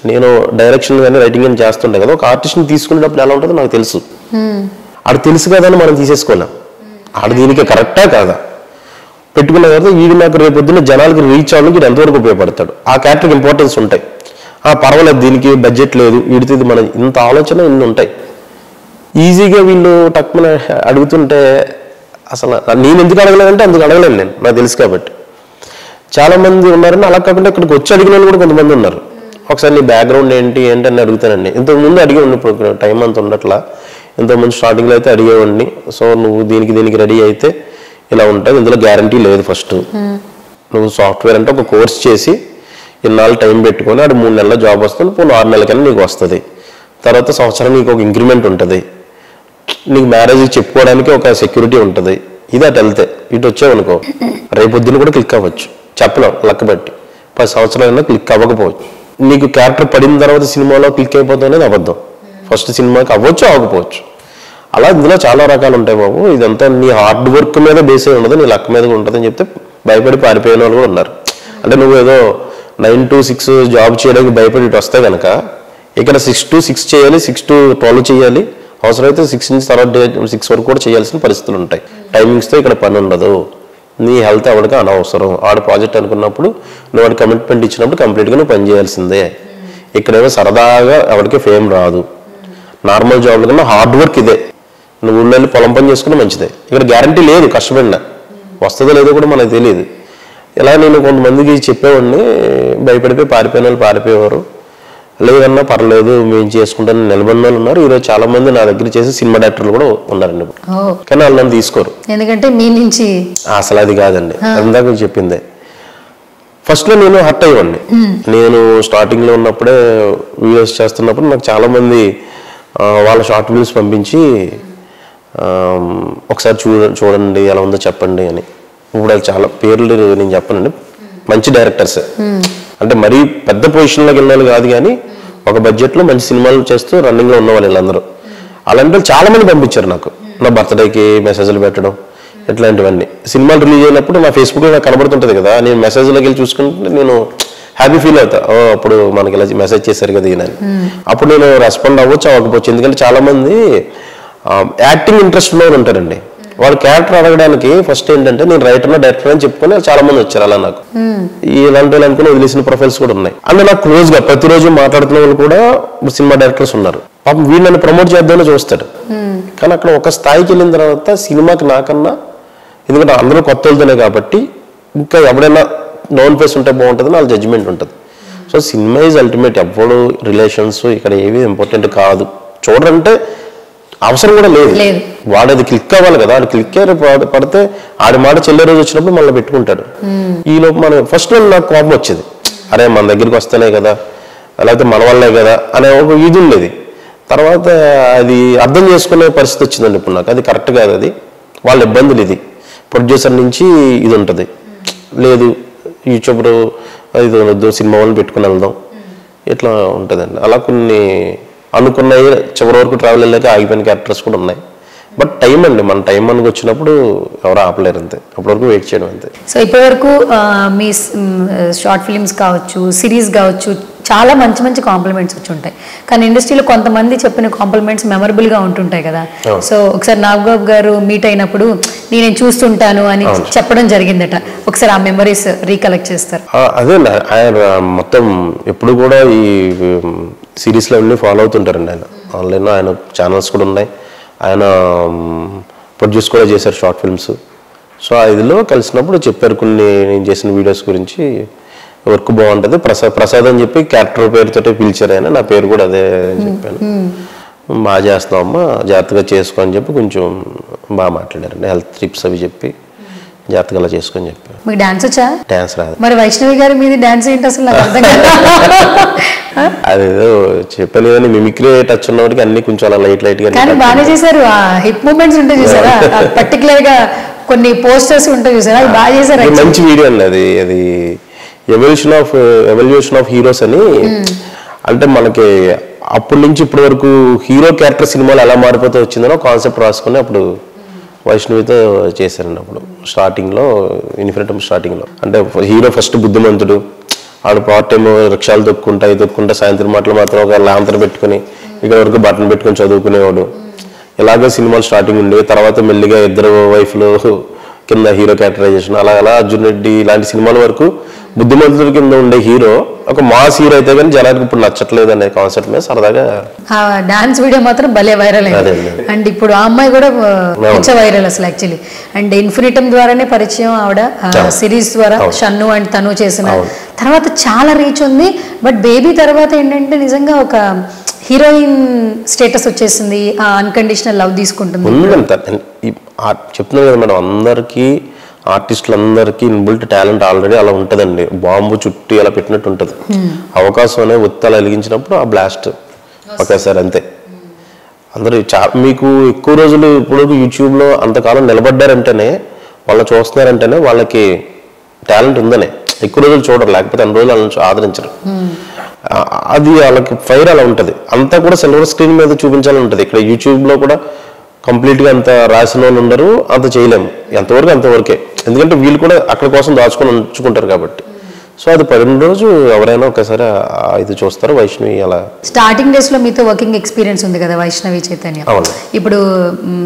నేను డైరెక్షన్ కానీ రైటింగ్ కానీ చేస్తుండే కదా, ఒక ఆర్టిస్ట్ని తీసుకునేటప్పుడు ఎలా ఉంటుందో నాకు తెలుసు. ఆడు తెలుసు కదా అని మనం తీసేసుకోలేం, ఆడు దీనికి కరెక్టా కాదా పెట్టుకున్న తర్వాత వీడు నాకు రేపొద్దున జనాలకి రీచ్ అవ్వడానికి వీడు ఎంతవరకు ఉపయోగపడతాడు, ఆ క్యారెక్టర్కి ఇంపార్టెన్స్ ఉంటాయి. పర్వాలేదు దీనికి బడ్జెట్ లేదు వీడితో ఇది మన ఇంత ఆలోచన ఇన్ని ఉంటాయి. ఈజీగా వీళ్ళు టక్మన అడుగుతుంటే అసలు నేను ఎందుకు అడగలేదంటే అందుకు అడగలేను నేను, నాకు తెలుసు కాబట్టి. చాలా మంది ఉన్నారని అలా కాకుండా ఇక్కడికి వచ్చి అడిగిన వాళ్ళు కూడా కొంతమంది ఉన్నారు. ఒకసారి నీ బ్యాక్గ్రౌండ్ ఏంటి అని అడుగుతానండి. ఇంతకుముందు అడిగేవాడిని, ఇప్పుడు టైం అంత ఉండట్లా, ఇంతకుముందు స్టార్టింగ్లో అయితే అడిగేవాడిని. సో నువ్వు దీనికి రెడీ అయితే ఇలా ఉంటుంది, ఇందులో గ్యారంటీ లేదు. ఫస్ట్ నువ్వు సాఫ్ట్వేర్ అంటే ఒక కోర్స్ చేసి ఇన్నాళ్ళు టైం పెట్టుకొని అది 3 నెలల జాబ్ వస్తుంది, పోను 6 నెలలకన్నా నీకు వస్తుంది. తర్వాత సంవత్సరం నీకు ఒక ఇంక్రిమెంట్ ఉంటుంది, నీకు మ్యారేజ్ చెప్పుకోవడానికి ఒక సెక్యూరిటీ ఉంటుంది. ఇది అటు వెళ్తే ఇటు వచ్చావనుకో రేపొద్దున కూడా క్లిక్ అవ్వచ్చు, చెప్పలేం లెక్క బట్టి 10 సంవత్సరాలైనా క్లిక్ అవ్వకపోవచ్చు. నీకు క్యారెక్టర్ పడిన తర్వాత సినిమాలో క్లిక్ అయిపోతుంది అనేది అబద్ధం. ఫస్ట్ సినిమాకి అవ్వచ్చు అవ్వకపోవచ్చు. అలా ఇందులో చాలా రకాలు ఉంటాయి బాబు, ఇదంతా నీ హార్డ్ వర్క్ మీద బేస్ అయి ఉండదు, నీ లక్ మీద ఉంటుంది అని చెప్తే భయపడి పారిపోయిన వాళ్ళు కూడా ఉన్నారు. అంటే నువ్వు ఏదో 9 to 6 జాబ్ చేయడానికి భయపడి ఇటు వస్తే కనుక ఇక్కడ 6 to 6 చేయాలి, 6 to 12 చేయాలి, అవసరమైతే 6 నుంచి తర్వాత 6 వరకు కూడా చేయాల్సిన పరిస్థితులు ఉంటాయి. టైమింగ్స్తో ఇక్కడ పని ఉండదు. నీ హెల్త్ ఎవరికి అనవసరం. ఆడ ప్రాజెక్ట్ అనుకున్నప్పుడు నువ్వు వాడి కమిట్మెంట్ ఇచ్చినప్పుడు కంప్లీట్గా నువ్వు పని చేయాల్సిందే. ఇక్కడేమో సరదాగా ఎవరికి ఫేమ్ రాదు. నార్మల్ జాబ్ల కన్నా హార్డ్ వర్క్ ఇదే. నువ్వు ఊళ్ళో పొలం పని చేసుకుని మంచిదే. ఇక్కడ గ్యారంటీ లేదు, కష్టపడినా వస్తుందో లేదో కూడా మనకు తెలియదు. ఇలా నేను కొంతమందికి చెప్పేవాడిని, భయపడిపోయి పారిపోయిన వాళ్ళు పారిపోయేవారు. లేదన్నా పర్లేదు మేము చేసుకుంటాను నిలబడిన వాళ్ళు ఉన్నారు. ఈరోజు చాలా మంది నా దగ్గర చేసి సినిమా డైరెక్టర్లు కూడా ఉన్నారండి. కానీ వాళ్ళు నన్ను తీసుకోరు, ఎందుకంటే మీ నుంచి అసలు అది కాదండి. అందాక చెప్పిందే ఫస్ట్ లో నేను హర్ట్ అయ్యేవాడిని. నేను స్టార్టింగ్ లో ఉన్నప్పుడే వీడియోస్ చేస్తున్నప్పుడు నాకు చాలా మంది వాళ్ళ షార్ట్ ఫిల్మ్స్ పంపించి ఒకసారి చూడండి ఎలా ఉందో చెప్పండి అని. ఇప్పుడు అది చాలా పేర్లు నేను చెప్పనండి, మంచి డైరెక్టర్స్, అంటే మరీ పెద్ద పొజిషన్లోకి వెళ్ళాలి కాదు, కానీ ఒక బడ్జెట్లో మంచి సినిమాలు చేస్తూ రన్నింగ్లో ఉన్న వాళ్ళు వీళ్ళందరూ. అలాంటి వాళ్ళు చాలా మంది పంపించారు నాకు. నా బర్త్డేకి మెసేజ్లు పెట్టడం, ఇట్లాంటివన్నీ సినిమాలు రిలీజ్ అయినప్పుడు నా ఫేస్బుక్లో నాకు కనబడుతుంటుంది కదా, నేను మెసేజ్లోకి వెళ్ళి చూసుకుంటే నేను హ్యాపీ ఫీల్ అవుతా, అప్పుడు మనకి ఇలా మెసేజ్ చేశారు కదా ఈయన. అప్పుడు నేను రెస్పాండ్ అవ్వచ్చు. ఎందుకంటే చాలా మంది యాక్టింగ్ ఇంట్రెస్ట్ ఉన్నవారు ఉంటారండి. వాళ్ళు క్యారెక్టర్ అడగడానికి ఫస్ట్ ఏంటంటే నేను రైటర్నో డైరెక్టర్ అని చెప్పుకొని చాలా మంది వచ్చారు. అలా నాకు ఇలాంటి వాళ్ళు అనుకుని వదిలేసిన ప్రొఫైల్స్ కూడా ఉన్నాయి. అందులో నాకు క్లోజ్ గా ప్రతిరోజు మాట్లాడుతున్న వాళ్ళు కూడా సినిమా డైరెక్టర్స్ ఉన్నారు. పాపం వీళ్ళని ప్రమోట్ చేద్దామని చూస్తాడు, కానీ అక్కడ ఒక స్థాయికి వెళ్ళిన తర్వాత సినిమాకి నాకన్నా, ఎందుకంటే అందరూ కొత్త వెళ్తున్నాయి కాబట్టి ఇంకా ఎవడైనా నోన్ ఫేస్ ఉంటే బాగుంటుంది వాళ్ళ జడ్జిమెంట్ ఉంటుంది. So cinema is ultimate. ఎప్పుడు రిలేషన్స్ ఇక్కడ ఏవి ఇంపార్టెంట్ కాదు, చూడంటే అవసరం కూడా లేదు. వాడు క్లిక్ అవ్వాలి కదా, వాడు క్లిక్ పడితే ఆడి మాట చెల్లె రోజు వచ్చినప్పుడు మళ్ళీ పెట్టుకుంటాడు. ఈలోపు మనం ఫస్ట్ నాకు కోపం వచ్చేది, అరే మన దగ్గరికి వస్తేనే కదా, లేకపోతే మన వల్లే కదా అనే ఒక ఇది ఉండేది. తర్వాత అది అర్థం చేసుకునే పరిస్థితి వచ్చిందండి ఇప్పుడు నాకు. అది కరెక్ట్ కాదు, అది వాళ్ళ ఇబ్బందులు. ఇది ప్రొడ్యూసర్ నుంచి ఇది ఉంటుంది, లేదు యూట్యూబర్ ఇది వద్దు, సినిమా వాళ్ళని పెట్టుకుని వెళ్దాం, ఇట్లా ఉంటుందండి. అలా కొన్ని అనుకున్నాయి చివరి వరకు ట్రావెల్ వెళ్ళాక ఆగిపోయిన క్యారెక్టర్స్ కూడా ఉన్నాయి. బట్ టైం అండి, మన టైం మనకు వచ్చినప్పుడు ఎవరు ఆపలేరు, అంతే. అప్పటి వరకు వెయిట్ చేయడం అంతే. సో ఇప్పటి వరకు మీ షార్ట్ ఫిలిమ్స్ కావచ్చు, సిరీస్ కావచ్చు, చాలా మంచి మంచి కాంప్లిమెంట్స్ వచ్చి ఉంటాయి. కానీ ఇండస్ట్రీలో కొంతమంది చెప్పిన కాంప్లిమెంట్స్ మెమరబుల్గా ఉంటుంటాయి కదా. సో ఒకసారి నాగబాబు గారు మీట్ అయినప్పుడు నేను చూస్తుంటాను అని చెప్పడం జరిగిందట. ఒకసారి ఆ మెమరీస్ రీకలెక్ట్ చేస్తారు. అదే ఆయన మొత్తం ఎప్పుడు కూడా ఈ సిరీస్లో అన్నీ ఫాలో అవుతుంటారండి. ఆయన ఆన్లైన్లో ఆయన ఛానల్స్ కూడా ఉన్నాయి, ఆయన ప్రొడ్యూస్ కూడా చేశారు షార్ట్ ఫిల్మ్స్. సో ఆ ఇదిలో కలిసినప్పుడు చెప్పారు కొన్ని నేను చేసిన వీడియోస్ గురించి, వర్క్ బాగుంటుంది, ప్రసాద్ అని చెప్పి క్యారెక్టర్ పేరుతో పిలిచారు ఆయన. నా పేరు కూడా అదే అని చెప్పాను. బాగా చేస్తామమ్మా, జాగ్రత్తగా చేసుకో అని చెప్పి కొంచెం బాగా మాట్లాడారండి. హెల్త్ టిప్స్ అవి చెప్పి జాగ్రత్తగా అలా చేసుకొని చెప్పారు. మీకు డాన్స్ వచ్చా? డాన్స్ రాదు. మరి వైష్ణవి గారి మీద డాన్స్ ఏంటి అసలు నాకు అర్థం కాదు. అదేదో చెప్పాను కానీ మిమిక్రీ టచ్ ఉన్నవాడికి అన్ని కొంచెం అలా లైట్ గా. కానీ బాగానే చేశారు. ఆ హిప్ మూమెంట్స్ ఉంటాయి చూసారా, పర్టికులర్ గా కొన్ని పోస్టర్స్ ఉంటాయి చూసారా, అది బాగా చేశారు. మంచి వీడియో అండి అది. అది ఎవల్యూషన్ ఆఫ్ హీరోస్ అని. అంటే మనకి అప్పటి నుంచి ఇప్పటి వరకు హీరో క్యారెక్టర్ సినిమాలు ఎలా మారిపోతూ వచ్చిందనో కాన్సెప్ట్ రాసుకుని అప్పుడు వైష్ణవితో చేశారండి. అప్పుడు స్టార్టింగ్లో ఇన్ఫినిటమ్ స్టార్టింగ్లో అంటే హీరో ఫస్ట్ బుద్ధిమంతుడు, ఆడు పార్ట్ టైం రిక్షాలు తొక్కుంటా సాయంత్రం మాటలు మాత్రం ఒక లాంతర్ పెట్టుకుని ఇక్కడ వరకు బటన్ పెట్టుకుని చదువుకునేవాడు. ఇలాగే సినిమాలు స్టార్టింగ్ ఉండే. తర్వాత మెల్లిగా ఇద్దరు వైఫ్లు కింద హీరో క్యారెక్టరైజేషన్, అలా అర్జున్ రెడ్డి ఇలాంటి సినిమాల వరకు బుద్ధిమంతుల కింద ఉండే హీరో ఒక మాస్ హీరో అయితే కానీ జనానికి ఇప్పుడు నచ్చట్లేదు అనే కాన్సెప్ట్ మీద సరదాగా డాన్స్ వీడియో మాత్రం భలే వైరల్ అయింది. అండ్ ఇప్పుడు ఆ అమ్మాయి కూడా వైరల్ అసలు యాక్చువల్లీ. అండ్ ఇన్ఫినిటమ్ ద్వారానే పరిచయం ఆవిడ, సిరీస్ ద్వారా షన్ను అండ్ తను చేసిన తర్వాత చాలా రీచ్ ఉంది. బట్ బేబీ తర్వాత ఏంటంటే నిజంగా ఒక హీరోయిన్ స్టేటస్ వచ్చేసింది, అన్కండిషనల్ లవ్ తీసుకుంటుంది. చెప్తున్నాను కదా మేడం, అందరికీ ఆర్టిస్టులందరికీ ఇన్బిల్ట్ టాలెంట్ ఆల్రెడీ అలా ఉంటుందండి. బాంబు చుట్టూ అలా పెట్టినట్టు ఉంటుంది. అవకాశం అనే ఒత్తి అలా వెలిగించినప్పుడు ఆ బ్లాస్ట్ ఒకేసారి అంతే. అందరూ మీకు ఎక్కువ రోజులు ఇప్పుడు యూట్యూబ్లో అంతకాలం నిలబడ్డారంటేనే, వాళ్ళు చూస్తున్నారంటేనే వాళ్ళకి టాలెంట్ ఉందనే. ఎక్కువ రోజులు చూడరు, లేకపోతే అన్ని రోజులు వాళ్ళని ఆదరించరు. అది వాళ్ళకి ఫైర్ అలా ఉంటుంది. అంతా కూడా సిల్వర్ స్క్రీన్ మీద చూపించాలని ఉంటుంది. ఇక్కడ యూట్యూబ్లో కూడా కంప్లీట్గా అంత రాసిన వాళ్ళు ఉండరు, అంత చేయలేము. ఎంతవరకు అంతవరకే, ఎందుకంటే వీళ్ళు కూడా అక్కడ కోసం దాచుకొని ఉంచుకుంటారు కాబట్టి. సో అది పడిన రోజు ఎవరైనా ఒకసారి ఇది చూస్తారు. వైష్ణవి అలా స్టార్టింగ్ డేస్ లో మీతో వర్కింగ్ ఎక్స్పీరియన్స్ ఉంది కదా వైష్ణవి చైతన్య. ఇప్పుడు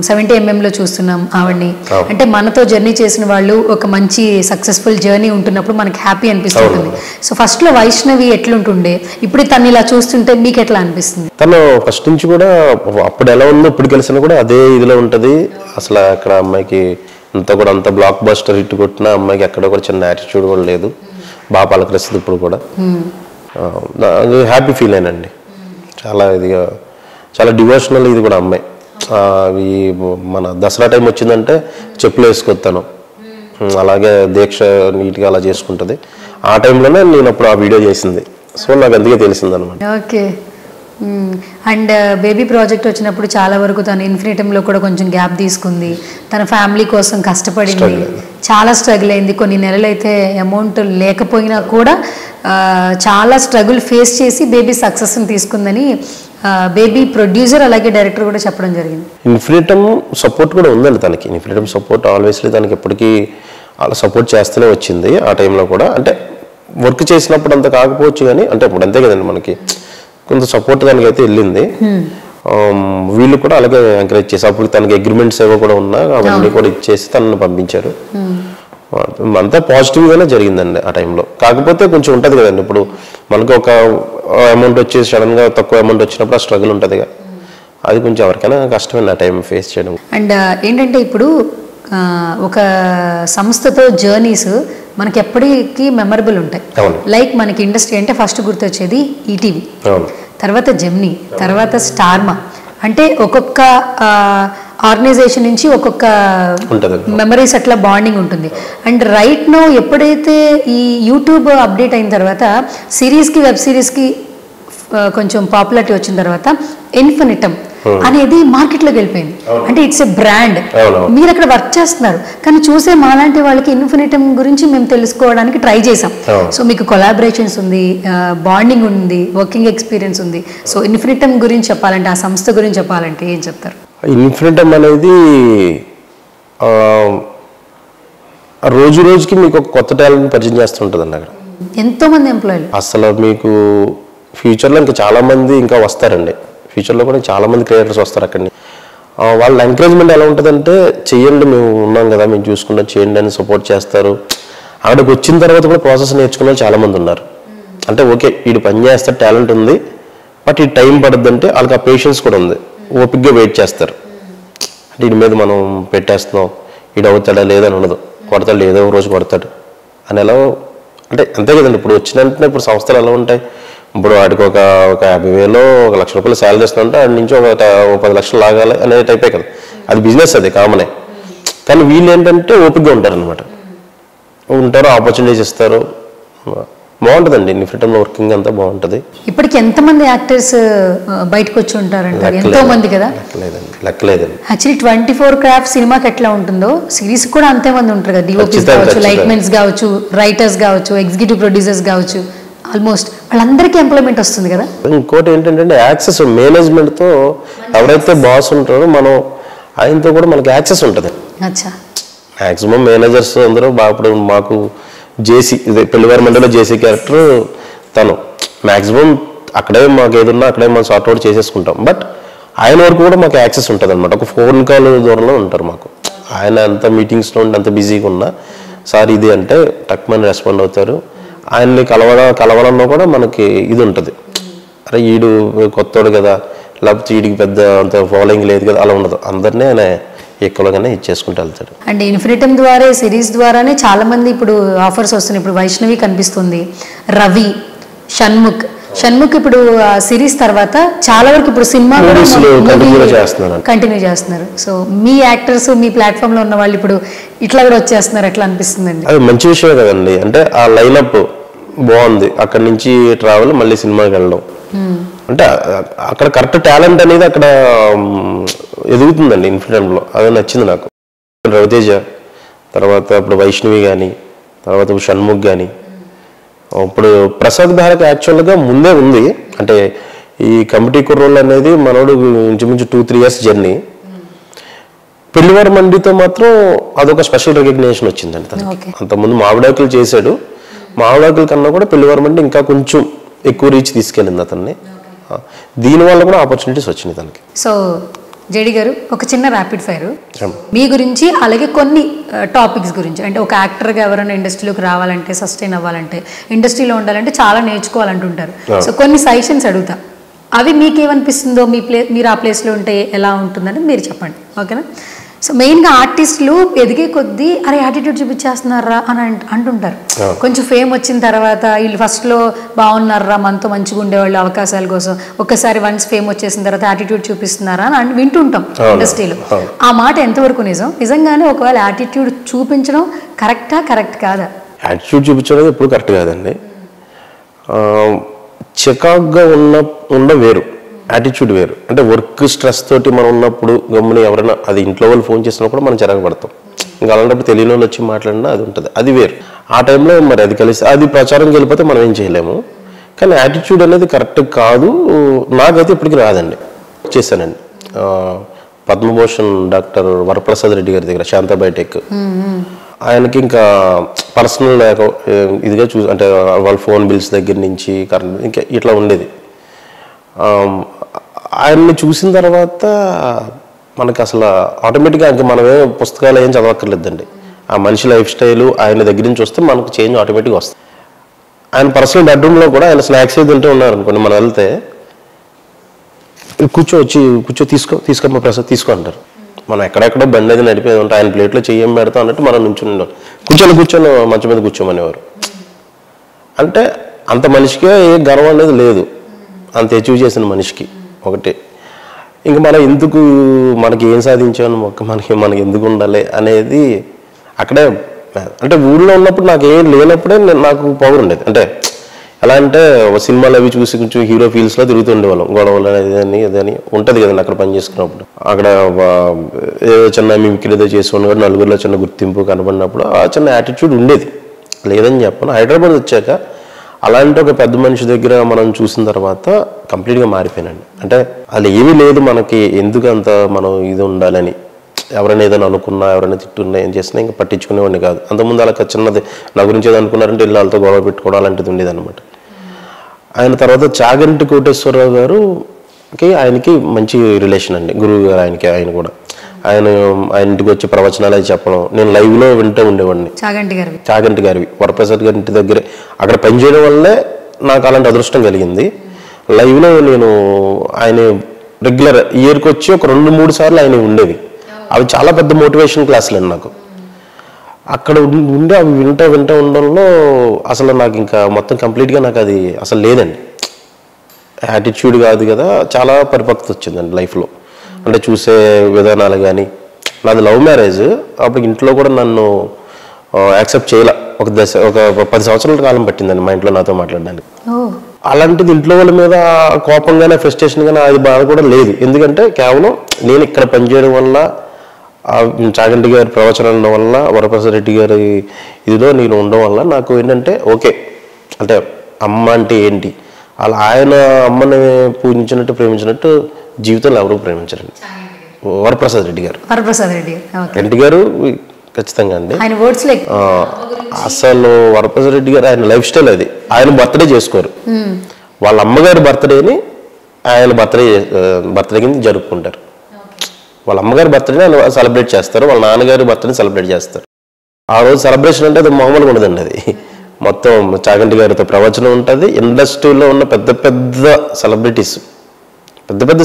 70mm లో చూస్తున్నాం ఆవిడ్ని. అంటే మనతో జర్నీ చేసిన వాళ్ళు ఒక మంచి సక్సెస్ఫుల్ జర్నీ ఉంటున్నప్పుడు మనకి హ్యాపీ అనిపిస్తుంది. సో ఫస్ట్ లో వైష్ణవి ఎట్లుంటుండే, ఇప్పుడు తను ఇలా చూస్తుంటే మీకు ఎట్లా అనిపిస్తుంది? తను ఫస్ట్ నుంచి కూడా అప్పుడు ఎలా ఉందో ఇప్పుడు కలిసినా కూడా అదే ఇదిలో ఉంటుంది. అసలు అక్కడ అమ్మాయికి అంత బ్లాక్ బస్టర్ హిట్ కొట్టిన అమ్మాయికి ఎక్కడ కూడా చిన్న యాటిట్యూడ్ కూడా లేదు. బాగా పలకరిస్తుంది ఇప్పుడు కూడా. హ్యాపీ ఫీల్ అయినండి. చాలా ఇదిగా చాలా డివోషనల్ ఇది కూడా అమ్మాయి. ఈ మన దసరా టైం వచ్చిందంటే చెప్పులు వేసుకొస్తాను, అలాగే దీక్ష నీట్గా అలా చేసుకుంటుంది. ఆ టైంలోనే నేను అప్పుడు ఆ వీడియో చేసింది. సో నాకు అందుకే తెలిసింది అనమాట. ఓకే. అండ్ బేబీ ప్రాజెక్ట్ వచ్చినప్పుడు చాలా వరకు తను ఇన్ఫినిటంలో కూడా కొంచెం గ్యాప్ తీసుకుంది. తన ఫ్యామిలీ కోసం కష్టపడింది, చాలా స్ట్రగుల్ అయింది. కొన్ని నెలలు అయితే అమౌంట్ లేకపోయినా కూడా చాలా స్ట్రగుల్ ఫేస్ చేసి బేబీ సక్సెస్ని తీసుకుందని బేబీ ప్రొడ్యూసర్ అలాగే డైరెక్టర్ కూడా చెప్పడం జరిగింది. ఇన్ఫినిటమ్ సపోర్ట్ కూడా ఉందండి తనకి. ఇన్ఫినిటమ్ సపోర్ట్ ఆల్వేస్లీ తనకి ఎప్పటికీ అలా సపోర్ట్ చేస్తూనే వచ్చింది. ఆ టైంలో కూడా అంటే వర్క్ చేసినప్పుడు అంత కాకపోవచ్చు కానీ అంటే ఇప్పుడు అంతే కదండి మనకి కొంత సపోర్ట్ దానికి అయితే వెళ్ళింది. వీళ్ళు కూడా అలాగే ఎంకరేజ్ చేసి అప్పుడు తనకి అగ్రిమెంట్స్ ఏవో కూడా ఉన్నా అవన్నీ కూడా ఇచ్చేసి తనని పంపించారు. అంతా పాజిటివ్గానే జరిగిందండి ఆ టైంలో. కాకపోతే కొంచెం ఉంటుంది కదండి ఇప్పుడు మనకు ఒక అమౌంట్ వచ్చేసి సడన్గా తక్కువ అమౌంట్ వచ్చినప్పుడు ఆ స్ట్రగుల్ ఉంటుంది కదా, అది కొంచెం ఎవరికైనా కష్టమైంది ఆ టైం ఫేస్ చేయడం. అండ్ ఏంటంటే ఇప్పుడు ఒక సంస్థతో జర్నీస్ మనకి ఎప్పటికీ మెమరబుల్ ఉంటాయి. లైక్ మనకి ఇండస్ట్రీ అంటే ఫస్ట్ గుర్తొచ్చేది ఈటీవీ, తర్వాత జెమినీ, తర్వాత స్టార్మా. అంటే ఒక్కొక్క ఆర్గనైజేషన్ నుంచి ఒక్కొక్క మెమరీస్ అట్లా బాండింగ్ ఉంటుంది. అండ్ రైట్ నో ఎప్పుడైతే ఈ యూట్యూబ్ అప్డేట్ అయిన తర్వాత సిరీస్కి వెబ్ సిరీస్కి కొంచెం పాపులారిటీ వచ్చిన తర్వాత ఇన్ఫినిటమ్ అనేది మార్కెట్లోకి వెళ్ళిపోయింది. అంటే ఇట్స్ ఎ బ్రాండ్. మీరు అక్కడ వర్క్ చేస్తున్నారు కానీ చూసే మాలాంటి వాళ్ళకి ఇన్ఫినిటమ్ గురించి మేము తెలుసుకోవడానికి ట్రై చేసాం. సో మీకు కొలాబరేషన్స్ ఉంది, బాండింగ్ ఉంది, వర్కింగ్ ఎక్స్పీరియన్స్ ఉంది. సో ఇన్ఫినిటమ్ గురించి చెప్పాలంటే, ఆ సంస్థ గురించి చెప్పాలంటే ఏం చెప్తారు? ఇన్ఫినిటమ్ అనేది రోజు రోజుకి మీకు ఒక కొత్త టాలెంట్ పరిచయం చేస్తుంటుంది అండి. అక్కడ ఎంతో మంది ఎంప్లాయీలు అసలు మీకు ఫ్యూచర్లో ఇంకా చాలామంది ఇంకా వస్తారండి. ఫ్యూచర్లో కూడా చాలామంది క్రియేటర్స్ వస్తారు అక్కడిని. వాళ్ళ ఎంకరేజ్మెంట్ ఎలా ఉంటుందంటే చెయ్యండి, మేము ఉన్నాం కదా, మేము చూసుకుంటాం, చేయండి అని సపోర్ట్ చేస్తారు. అక్కడికి వచ్చిన తర్వాత కూడా ప్రాసెస్ నేర్చుకునే వాళ్ళు చాలామంది ఉన్నారు. అంటే ఓకే వీడు పని చేస్తారు, టాలెంట్ ఉంది, బట్ ఈ టైం పడుద్ది అంటే వాళ్ళకి ఆ పేషెన్స్ కూడా ఉంది, ఓపిక్గా వెయిట్ చేస్తారు. అంటే వీడి మీద మనం పెట్టేస్తున్నాం, వీడు అవుతాడా లేదని ఉండదు, కొడతాడు ఏదో రోజు కొడతాడు అని ఎలా అంటే అంతే కదండి. ఇప్పుడు వచ్చిన వెంటనే ఇప్పుడు సంస్థలు ఎలా ఉంటాయి, ఇప్పుడు వాడికి ఒక 50,000 1,00,000 రూపాయలు శాలరీ ఇస్తుంటే వాడి నుంచి ఒక 10 లక్షలు లాగాలి అనే టైపే కదా, అది బిజినెస్, అది కామనే. కానీ వీళ్ళు ఏంటంటే ఓపిక్గా ఉంటారు అనమాట, ఉంటారు, ఆపర్చునిటీస్ ఇస్తారు, బాగుంటుందండి. ఇన్ఫినిటమ్లో వర్కింగ్ అంతా బాగుంటుంది. ఇప్పటికి ఎంతమంది యాక్టర్స్ బయటకు వచ్చి ఉంటారంటారు? ఎంతో మంది కదా, లెక్కలేదండి. యాక్చువల్లీ 24 క్రాఫ్ట్ సినిమాకి ఎట్లా ఉంటుందో సిరీస్ కూడా అంతే మంది ఉంటారు కదా. డిఓపీస్ కావచ్చు, లైట్మెన్స్ కావచ్చు, రైటర్స్ కావచ్చు, ఎగ్జిక్యూటివ్ ప్రొడ్యూసర్స్ కావచ్చు, ఆల్మోస్ట్ వాళ్ళందరికీ ఎంప్లాయ్మెంట్ వస్తుంది కదా. ఇంకోటి ఏంటంటే యాక్సెస్, మేనేజ్మెంట్తో ఎవరైతే బాస్ ఉంటారో మనం ఆయనతో కూడా మనకి యాక్సెస్ ఉంటుంది. అచ్చా, మ్యాక్సిమం మేనేజర్స్ అందరూ బాగా. ఇప్పుడు మాకు జేసీ, ఇదే పెళ్లివారి మండలిలో జేసీ క్యారెక్టర్ తను మ్యాక్సిమం అక్కడే మాకు ఏదన్నా అక్కడే మనం సార్ట్అవుట్ చేసేసుకుంటాం. బట్ ఆయన వరకు కూడా మాకు యాక్సెస్ ఉంటుంది అనమాట. ఒక ఫోన్ కాల్ దూరంలో ఉంటారు మాకు. ఆయన అంత మీటింగ్స్లో ఉండి అంత బిజీగా ఉన్నా సార్ ఇది అంటే టక్మని రెస్పాండ్ అవుతారు. ఆయన్ని కలవడంలో కూడా మనకి ఇది ఉంటుంది, అరే ఈడు కొత్తోడు కదా, లేకపోతే వీడికి పెద్ద అంత ఫాలోయింగ్ లేదు కదా, అలా ఉండదు. అందరినీ ఆయన ఎక్కువగానే ఇచ్చేసుకుంటూ వెళ్తాడు. అండ్ ఇన్ఫినిటమ్ ద్వారా, సిరీస్ ద్వారానే చాలా మంది ఇప్పుడు ఆఫర్స్ వస్తున్నాయి. ఇప్పుడు వైష్ణవి కనిపిస్తుంది, రవి, షణ్ముఖ్ ఇప్పుడు సిరీస్ తర్వాత చాలా వరకు ఇప్పుడు సినిమా కంటిన్యూ చేస్తున్నారు. సో మీ యాక్టర్స్ మీ ప్లాట్ఫామ్ లో ఉన్న వాళ్ళు ఇప్పుడు ఇట్లా కూడా వచ్చేస్తున్నారు, ఎట్లా అనిపిస్తుందండి? అది మంచి విషయం కదండి. అంటే ఆ లైనప్ బాగుంది, అక్కడి నుంచి ట్రావెల్ మళ్ళీ సినిమాకి వెళ్ళడం అంటే అక్కడ కరెక్ట్ టాలెంట్ అనేది అక్కడ ఎదుగుతుందండి ఇన్ఫినిటమ్లో. అదే నచ్చింది నాకు. రవితేజ తర్వాత ఇప్పుడు వైష్ణవి కానీ, తర్వాత ఇప్పుడు షణ్ముఖ్ కానీ, ఇప్పుడు ప్రసాద్ భారత్ యాక్చువల్గా ముందే ఉంది. అంటే ఈ కమిటీ కుర్రోళ్ళు అనేది మనోడు ఇంచుమించు 2-3 years జర్నీ. పెళ్లివారి మండితో మాత్రం అదొక స్పెషల్ రికగ్నేషన్ వచ్చిందండి తనకి. అంతకుముందు మావిడాకులు చేశాడు, మావిడాకుల కన్నా కూడా పెళ్లివారి మండి ఇంకా కొంచెం ఎక్కువ రీచ్ తీసుకెళ్ళింది అతన్ని. దీనివల్ల కూడా ఆపర్చునిటీస్ వచ్చినాయి తనకి. సో జేడి గారు, ఒక చిన్న ర్యాపిడ్ ఫైర్ మీ గురించి, అలాగే కొన్ని టాపిక్స్ గురించి. అంటే ఒక యాక్టర్గా ఎవరైనా ఇండస్ట్రీలోకి రావాలంటే, సస్టైన్ అవ్వాలంటే, ఇండస్ట్రీలో ఉండాలంటే చాలా నేర్చుకోవాలంటుంటారు. సో కొన్ని సజెషన్స్ అడుగుతా, అవి మీకేమనిపిస్తుందో, మీరు ఆ ప్లేస్లో ఉంటే ఎలా ఉంటుందని మీరు చెప్పండి, ఓకేనా? సో మెయిన్గా ఆర్టిస్టులు ఎదిగే కొద్దీ అరే యాటిట్యూడ్ చూపించేస్తున్నారా అని అంటుంటారు. కొంచెం ఫేమ్ వచ్చిన తర్వాత వీళ్ళు ఫస్ట్లో బాగున్నారా, మనతో మంచిగా ఉండేవాళ్ళు అవకాశాల కోసం, ఒక్కసారి వన్స్ ఫేమ్ వచ్చేసిన తర్వాత యాటిట్యూడ్ చూపిస్తున్నారా అని వింటుంటాం ఇండస్ట్రీలో. ఆ మాట ఎంతవరకు నిజం? నిజంగానే ఒకవేళ యాటిట్యూడ్ చూపించడం కరెక్ట్ కాదా? యాటిట్యూడ్ చూపించడం ఎప్పుడు కరెక్ట్ కాదండి. చికాగ్గా ఉన్న వేరు, యాటిట్యూడ్ వేరు. అంటే వర్క్ స్ట్రెస్ తోటి మనం ఉన్నప్పుడు గమ్ముని ఎవరైనా, అది ఇంట్లో వాళ్ళు ఫోన్ చేసినా కూడా మనం చిరాకు పడతాం. ఇంకా అలాంటప్పుడు తెలియని వాళ్ళు వచ్చి మాట్లాడినా అది ఉంటుంది, అది వేరు. ఆ టైంలో మరి అది కలిసి అది ప్రచారం వెళ్ళిపోతే మనం ఏం చేయలేము. కానీ యాటిట్యూడ్ అనేది కరెక్ట్ కాదు, నాకైతే ఇప్పటికీ రాదండి. చేశానండి పద్మభూషణ్ డాక్టర్ వరప్రసాద్ రెడ్డి గారి దగ్గర శాంతా బయోటెక్. ఆయనకి ఇంకా పర్సనల్ ఇదిగా అంటే వాళ్ళ ఫోన్ బిల్స్ దగ్గర నుంచి కరెంట్ ఇంకా ఇట్లా ఉండేది. ఆయన్ని చూసిన తర్వాత మనకి అసలు ఆటోమేటిక్గా ఇంకా మనమే పుస్తకాలు ఏం చదవక్కర్లేదండి. ఆ మనిషి లైఫ్ స్టైలు ఆయన దగ్గర నుంచి వస్తే మనకు చేంజ్ ఆటోమేటిక్గా వస్తుంది. ఆయన పర్సనల్ బెడ్రూమ్లో కూడా ఆయన స్నాక్స్ ఏది తింటూ ఉన్నారు అనుకోండి, మనం వెళ్తే కూర్చో తీసుకో ప్రసాద్ తీసుకో అంటారు. మనం ఎక్కడెక్కడో బండి అది నడిపేది ఉంటే ఆయన ప్లేట్లో చెయ్యం పెడతాం అన్నట్టు మనం నుంచుని కూర్చొని మంచం మీద కూర్చోమనేవారు. అంటే అంత మనిషికే ఏ గర్వం అనేది లేదు, అంత అచీవ్ చేసిన మనిషికి ఒకటి. ఇంకా మనం ఎందుకు మనకి ఏం సాధించాను మనకి ఎందుకు ఉండాలి అనేది అక్కడే. అంటే ఊళ్ళో ఉన్నప్పుడు నాకు ఏం లేనప్పుడే నాకు పవర్ ఉండేది. అంటే ఎలా అంటే సినిమాలు అవి చూసి కొంచెం హీరో ఫీల్స్లో తిరుగుతూ ఉండేవాళ్ళం. గొడవలు అనేది ఇదని ఉంటుంది కదండి అక్కడ పని చేసుకున్నప్పుడు. అక్కడ ఏదో చిన్న మిమిక్రీ ఏదో చేసుకుని కూడా నలుగురిలో చిన్న గుర్తింపు కనబడినప్పుడు ఆ చిన్న యాటిట్యూడ్ ఉండేది, లేదని చెప్పను. హైదరాబాద్ వచ్చాక అలాంటి ఒక పెద్ద మనిషి దగ్గర మనం చూసిన తర్వాత కంప్లీట్గా మారిపోయానండి. అంటే అది ఏమీ లేదు మనకి, ఎందుకు అంత మనం ఇది ఉండాలని. ఎవరైనా ఏదైనా అనుకున్నా, ఎవరైనా తిట్టున్నా, ఏం చేసినా ఇంకా పట్టించుకునేవాడిని కాదు. అంతకుముందు అలా చిన్నది నా గురించి ఏదో అనుకున్నారంటే ఇల్లు వాళ్ళతో గొడవ పెట్టుకోవడం అలాంటిది ఉండేది అనమాట. ఆయన తర్వాత చాగంటి కోటేశ్వరరావు గారుకి ఆయనకి మంచి రిలేషన్ అండి, గురువు గారు ఆయన కూడా. ఆయన ఇంటికి వచ్చి ప్రవచనాలు అవి చెప్పడం నేను లైవ్లో వింటూ ఉండేవాడిని. చాగంటి గారివి వరప్రసాద్ గారి ఇంటి దగ్గరే అక్కడ పనిచేయడం వల్లే నాకు అలాంటి అదృష్టం కలిగింది. లైవ్లో నేను ఆయన రెగ్యులర్ ఇయర్కి వచ్చి ఒక 2-3 సార్లు ఆయన ఉండేవి. అవి చాలా పెద్ద మోటివేషన్ క్లాసులు అండి నాకు. అక్కడ ఉండి అవి వింటూ ఉండడంలో అసలు నాకు ఇంకా మొత్తం కంప్లీట్గా నాకు అది అసలు లేదండి. యాటిట్యూడ్ కాదు కదా, చాలా పరిపక్వత వచ్చిందండి లైఫ్లో. అంటే చూసే విధానాలు కానీ. నాది లవ్ మ్యారేజ్, అప్పుడు ఇంట్లో కూడా నన్ను యాక్సెప్ట్ చేయాల. ఒక 10 సంవత్సరాల కాలం పట్టిందండి మా ఇంట్లో నాతో మాట్లాడడానికి. అలాంటిది ఇంట్లో వాళ్ళ మీద కోపంగానే ఫ్రస్ట్రేషన్ గానే అది బాధ కూడా లేదు. ఎందుకంటే కేవలం నేను ఇక్కడ పనిచేయడం వల్ల, చాగంటి గారి ప్రవచనం ఉండడం వల్ల, వరప్రసాద్ రెడ్డి గారి ఇదిలో నేను ఉండడం వల్ల నాకు ఏంటంటే ఓకే, అంటే అమ్మ అంటే ఏంటి, అలా ఆయన అమ్మని పూజించినట్టు ప్రేమించినట్టు జీవితంలో ఎవరు ప్రేమించారండి. వరప్రసాద్ రెడ్డి గారు ఖచ్చితంగా అండి. అసలు వరప్రసాద్ రెడ్డి గారు ఆయన లైఫ్ స్టైల్ అది. ఆయన బర్త్డే చేసుకోరు, వాళ్ళ అమ్మగారి బర్త్డేని ఆయన బర్త్డే కింద జరుపుకుంటారు. వాళ్ళ అమ్మగారి బర్త్డేని ఆయన సెలబ్రేట్ చేస్తారు, వాళ్ళ నాన్నగారి బర్త్డేని సెలబ్రేట్ చేస్తారు. ఆ రోజు సెలబ్రేషన్ అంటే అది మామూలుగా ఉండదండి. అది మొత్తం చాగంటి గారితో ప్రవచనం ఉంటుంది. ఇండస్ట్రీలో ఉన్న పెద్ద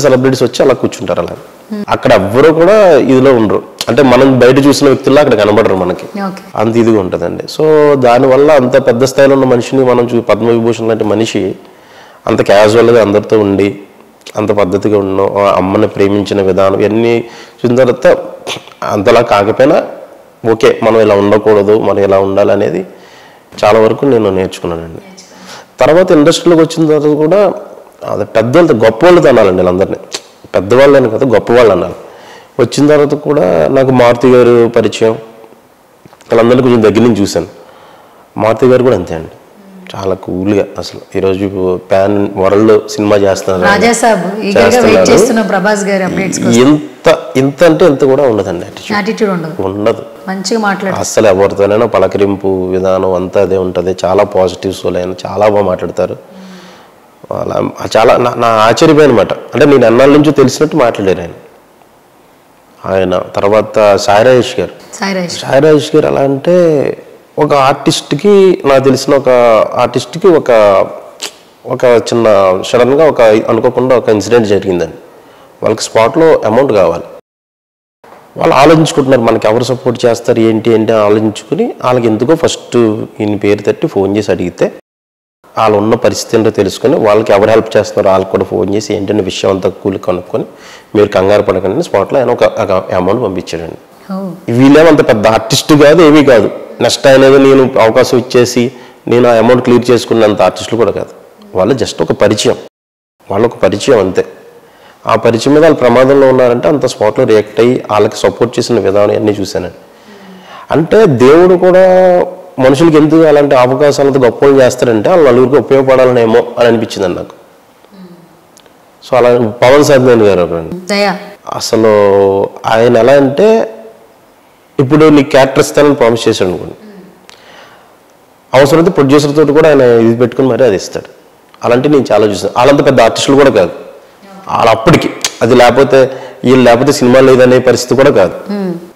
సెలబ్రిటీస్ వచ్చి అలా కూర్చుంటారు. అలా అక్కడ ఎవ్వరూ కూడా ఇదిలో ఉండరు. అంటే మనం బయట చూసిన వ్యక్తుల్లో అక్కడ కనబడరు మనకి, అంత ఇదిగా ఉంటుందండి. సో దానివల్ల అంత పెద్ద స్థాయిలో ఉన్న మనిషిని మనం పద్మవిభూషణ్ లాంటి మనిషి అంత క్యాజువల్గా అందరితో ఉండి అంత పద్ధతిగా ఉన్న అమ్మని ప్రేమించిన విధానం ఇవన్నీ చూసిన తర్వాత అంతలా కాకపోయినా ఓకే మనం ఇలా ఉండకూడదు, మనం ఇలా ఉండాలనేది చాలా వరకు నేను నేర్చుకున్నానండి. తర్వాత ఇండస్ట్రీలోకి వచ్చిన తర్వాత కూడా అది పెద్దవాళ్ళతో గొప్పవాళ్ళతో అనాలండి. వీళ్ళందరినీ పెద్దవాళ్ళని కదా గొప్పవాళ్ళు అన్నారు. వచ్చిన తర్వాత కూడా నాకు మారుతి గారు పరిచయం, వాళ్ళందరినీ కొంచెం దగ్గర నుంచి చూశాను. మారుతి గారు కూడా అంతే అండి, చాలా కూల్గా. అసలు ఈరోజు ప్యాన్ వరల్డ్ సినిమా చేస్తున్నారు. ఇంత అంటే ఇంత కూడా ఉండదండి, ఉండదు. అసలు ఎవరితోనైనా పలకరింపు విధానం అంతా అదే ఉంటుంది. చాలా పాజిటివ్స్ అయినా చాలా బాగా మాట్లాడతారు. అలా చాలా నా ఆశ్చర్యపోయి అనమాట. అంటే నేను అన్నాళ్ళ నుంచి తెలిసినట్టు మాట్లాడారు ఆయన. తర్వాత సాయి రాజేష్ గారు ఎలా అంటే ఒక ఆర్టిస్ట్కి, నాకు తెలిసిన ఒక ఆర్టిస్ట్కి ఒక చిన్న సడన్గా అనుకోకుండా ఒక ఇన్సిడెంట్ జరిగిందండి. వాళ్ళకి స్పాట్లో అమౌంట్ కావాలి. వాళ్ళు ఆలోచించుకుంటున్నారు మనకి ఎవరు సపోర్ట్ చేస్తారు ఏంటి ఆలోచించుకుని వాళ్ళకి ఎందుకో ఫస్ట్ ఈయన పేరు తట్టి ఫోన్ చేసి అడిగితే వాళ్ళు ఉన్న పరిస్థితి ఏంటో తెలుసుకొని వాళ్ళకి ఎవరు హెల్ప్ చేస్తున్నారో వాళ్ళకి కూడా ఫోన్ చేసి ఏంటంటే విషయం అంతా కూలి కనుక్కొని మీరు కంగారు పడకండి స్పాట్లో ఆయన ఒక అమౌంట్ పంపించాడండి. వీళ్ళేమంత పెద్ద ఆర్టిస్ట్ కాదు, ఏమీ కాదు. నెక్స్ట్ అనేది నేను అవకాశం ఇచ్చేసి నేను ఆ అమౌంట్ క్లియర్ చేసుకున్నంత ఆర్టిస్టులు కూడా కాదు. వాళ్ళు జస్ట్ ఒక పరిచయం అంతే. ఆ పరిచయం మీద వాళ్ళు ప్రమాదంలో ఉన్నారంటే అంత స్పాట్లో రియాక్ట్ అయ్యి వాళ్ళకి సపోర్ట్ చేసిన విధానం అన్నీ చూశానండి. అంటే దేవుడు కూడా మనుషులకి ఎందుకు అలాంటి అవకాశాలతో గొప్పలు చేస్తారంటే వాళ్ళు నలుగురికి ఉపయోగపడాలనేమో అని అనిపించిందండి నాకు. సో అలా పవన్ సాధినేని గారు అసలు ఆయన ఎలా అంటే ఇప్పుడు నీకు క్యారెక్టర్ ఇస్తానని ప్రామిస్ చేశాడు అనుకోండి, అవసరమైతే ప్రొడ్యూసర్ తోటి కూడా ఆయన ఇది పెట్టుకుని మరీ అది ఇస్తాడు. అలాంటి నేను చాలా చూసాను. వాళ్ళంత పెద్ద ఆర్టిస్టులు కూడా కాదు, వాళ్ళ అప్పటికి అది లేకపోతే వీళ్ళు లేకపోతే సినిమా లేదనే పరిస్థితి కూడా కాదు.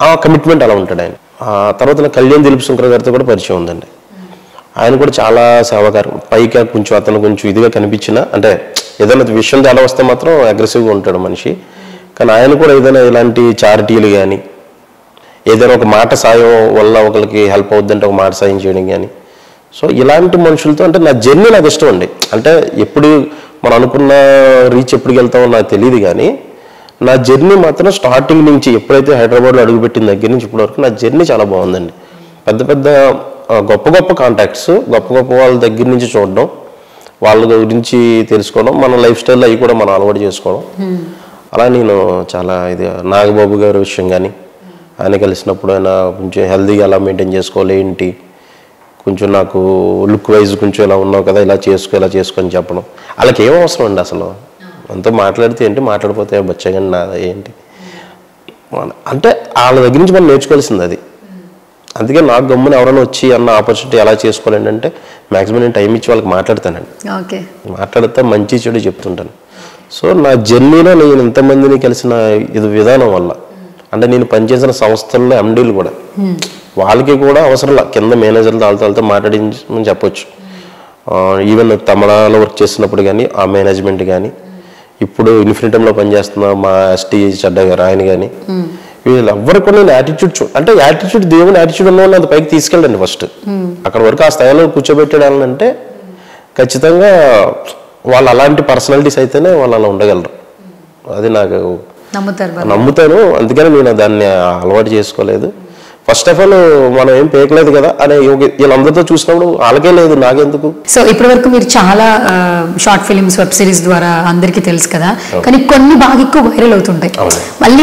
ఆ కమిట్మెంట్ అలా ఉంటాడు ఆయన. ఆ తర్వాత నాకు కళ్యాణ్ దిలీప్ శంకర్ గారితో కూడా పరిచయం ఉందండి. ఆయన కూడా చాలా సేవాకారం, పైగా కొంచెం అతను కొంచెం ఇదిగా కనిపించినా, అంటే ఏదైనా విషయం తేడా వస్తే మాత్రం అగ్రెసివ్గా ఉంటాడు మనిషి. కానీ ఆయన కూడా ఏదైనా ఇలాంటి చారిటీలు కానీ, ఏదైనా ఒక మాట సాయం వల్ల ఒకరికి హెల్ప్ అవుద్దంటే ఒక మాట సాయం చేయడం కానీ, సో ఇలాంటి మనుషులతో అంటే నా జర్నీ నాకు ఇష్టం అండి. అంటే ఎప్పుడు మనం అనుకున్న రీచ్ ఎప్పటికి వెళ్తామో నాకు తెలియదు, కానీ నా జర్నీ మాత్రం స్టార్టింగ్ నుంచి ఎప్పుడైతే హైదరాబాద్లో అడుగుపెట్టిన దగ్గర నుంచి ఇప్పటి వరకు నా జర్నీ చాలా బాగుందండి. పెద్ద పెద్ద గొప్ప గొప్ప కాంటాక్ట్స్, గొప్ప గొప్ప వాళ్ళ దగ్గర నుంచి చూడడం, వాళ్ళ గురించి తెలుసుకోవడం, మన లైఫ్ స్టైల్లో అవి కూడా మనం అలవాటు చేసుకోవడం. అలా నేను చాలా ఇది నాగబాబు గారి విషయం కానీ, ఆయన కలిసినప్పుడు ఆయన కొంచెం హెల్తీగా ఎలా మెయింటైన్ చేసుకోవాలి ఏంటి, కొంచెం నాకు లుక్ వైజ్ కొంచెం ఇలా ఉన్నావు కదా, ఇలా చేసుకో అని చెప్పడం. వాళ్ళకి ఏం అవసరం అండి అసలు, అంతా మాట్లాడితే ఏంటి, మాట్లాడిపోతే బచ్చగా నాదా ఏంటి అంటే వాళ్ళ దగ్గర నుంచి మనం నేర్చుకోవాల్సింది అది. అందుకే నాకు గమ్మున ఎవరైనా వచ్చి అన్న ఆపర్చునిటీ ఎలా చేసుకోవాలండి అంటే మ్యాక్సిమం నేను టైం ఇచ్చి వాళ్ళకి మాట్లాడతానండి. మాట్లాడితే మంచి చెడు చెప్తుంటాను. సో నా జర్నీలో నేను ఎంతమందిని కలిసిన ఇది విధానం వల్ల, అంటే నేను పనిచేసిన సంస్థల్లో ఎండీలు కూడా వాళ్ళకి కూడా అవసరం కింద మేనేజర్లు వాళ్ళతో మాట్లాడించమని చెప్పొచ్చు. ఈవెన్ తమిళలో వర్క్ చేస్తున్నప్పుడు కానీ ఆ మేనేజ్మెంట్ కానీ, ఇప్పుడు ఇన్ఫినిటంలో పనిచేస్తున్న మా ఎస్టీ చెడ్డ గారు ఆయన కానీ, వీళ్ళు ఎవరు కూడా నేను యాటిట్యూడ్ అంటే యాటిట్యూడ్ దేవుని యాటిట్యూడ్ ఉన్న వాళ్ళు అది పైకి తీసుకెళ్ళండి. ఫస్ట్ అక్కడ వరకు ఆ స్థాయిలో కూర్చోబెట్టడాలంటే ఖచ్చితంగా వాళ్ళు అలాంటి పర్సనాలిటీస్ అయితేనే వాళ్ళు అలా ఉండగలరు. అది నాకు నమ్ముతాను. అందుకని నేను దాన్ని అలవాటు చేసుకోలేదు. ఫస్ట్ ఆఫ్ ఆల్ మనం ఏం పేకలేదు కదా అని వీళ్ళందరితో చూసినప్పుడు వాళ్ళకే లేదు, నాకెందుకు. సో ఇప్పటి వరకు మీరు చాలా షార్ట్ ఫిలిమ్స్, వెబ్ సిరీస్ ద్వారా అందరికీ తెలుసు కదా, కానీ కొన్ని బాగా ఎక్కువ వైరల్ అవుతుంటాయి.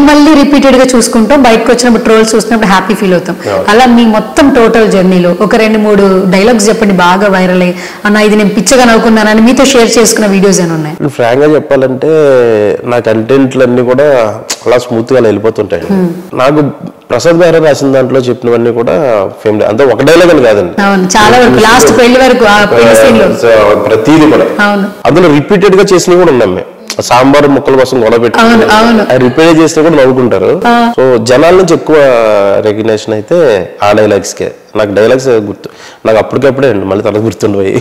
మళ్ళీ రిపీటెడ్ గా చూసుకుంటాం, బయటకు వచ్చినప్పుడు ట్రోల్స్ చూసినప్పుడు హ్యాపీ ఫీల్ అవుతాం. అలా మీ మొత్తం టోటల్ జర్నీలో ఒక 2-3 డైలాగ్స్ చెప్పండి బాగా వైరల్ అయ్యి, అన్న ఇది నేను పిచ్చగా నవ్వుకున్నానని మీతో షేర్ చేసుకున్న వీడియోస్ ఏమైనా ఉన్నాయి? ఫ్రాంక్ గా చెప్పాలంటే నా కంటెంట్లన్నీ కూడా అలా స్మూత్ గా వెళ్ళిపోతుంటాయి. నాకు ప్రసాద్ గారు రాసిన దాంట్లో చెప్పినవన్నీ కూడా ఫేమ్, అంతే ఒక డైలాగ్ అని కాదండి, చాలా వరకు లాస్ట్ పెళ్లి వరకు ప్రతిదీ కూడా అందులో రిపీటెడ్ గా చేసినవి కూడా ఉన్నాం. మేము సాంబార్ ముక్కల కోసం గొడవ పెట్టి రిపీట్ చేసినా కూడా నవ్వుకుంటారు. సో జనాల నుంచి ఎక్కువ రికగ్నేషన్ అయితే ఆ డైలాగ్స్ కే. నాకు డైలాగ్స్ గుర్తు, నాకు అప్పటికప్పుడే అండి, మళ్ళీ తర్వాత గుర్తుండిపోయి.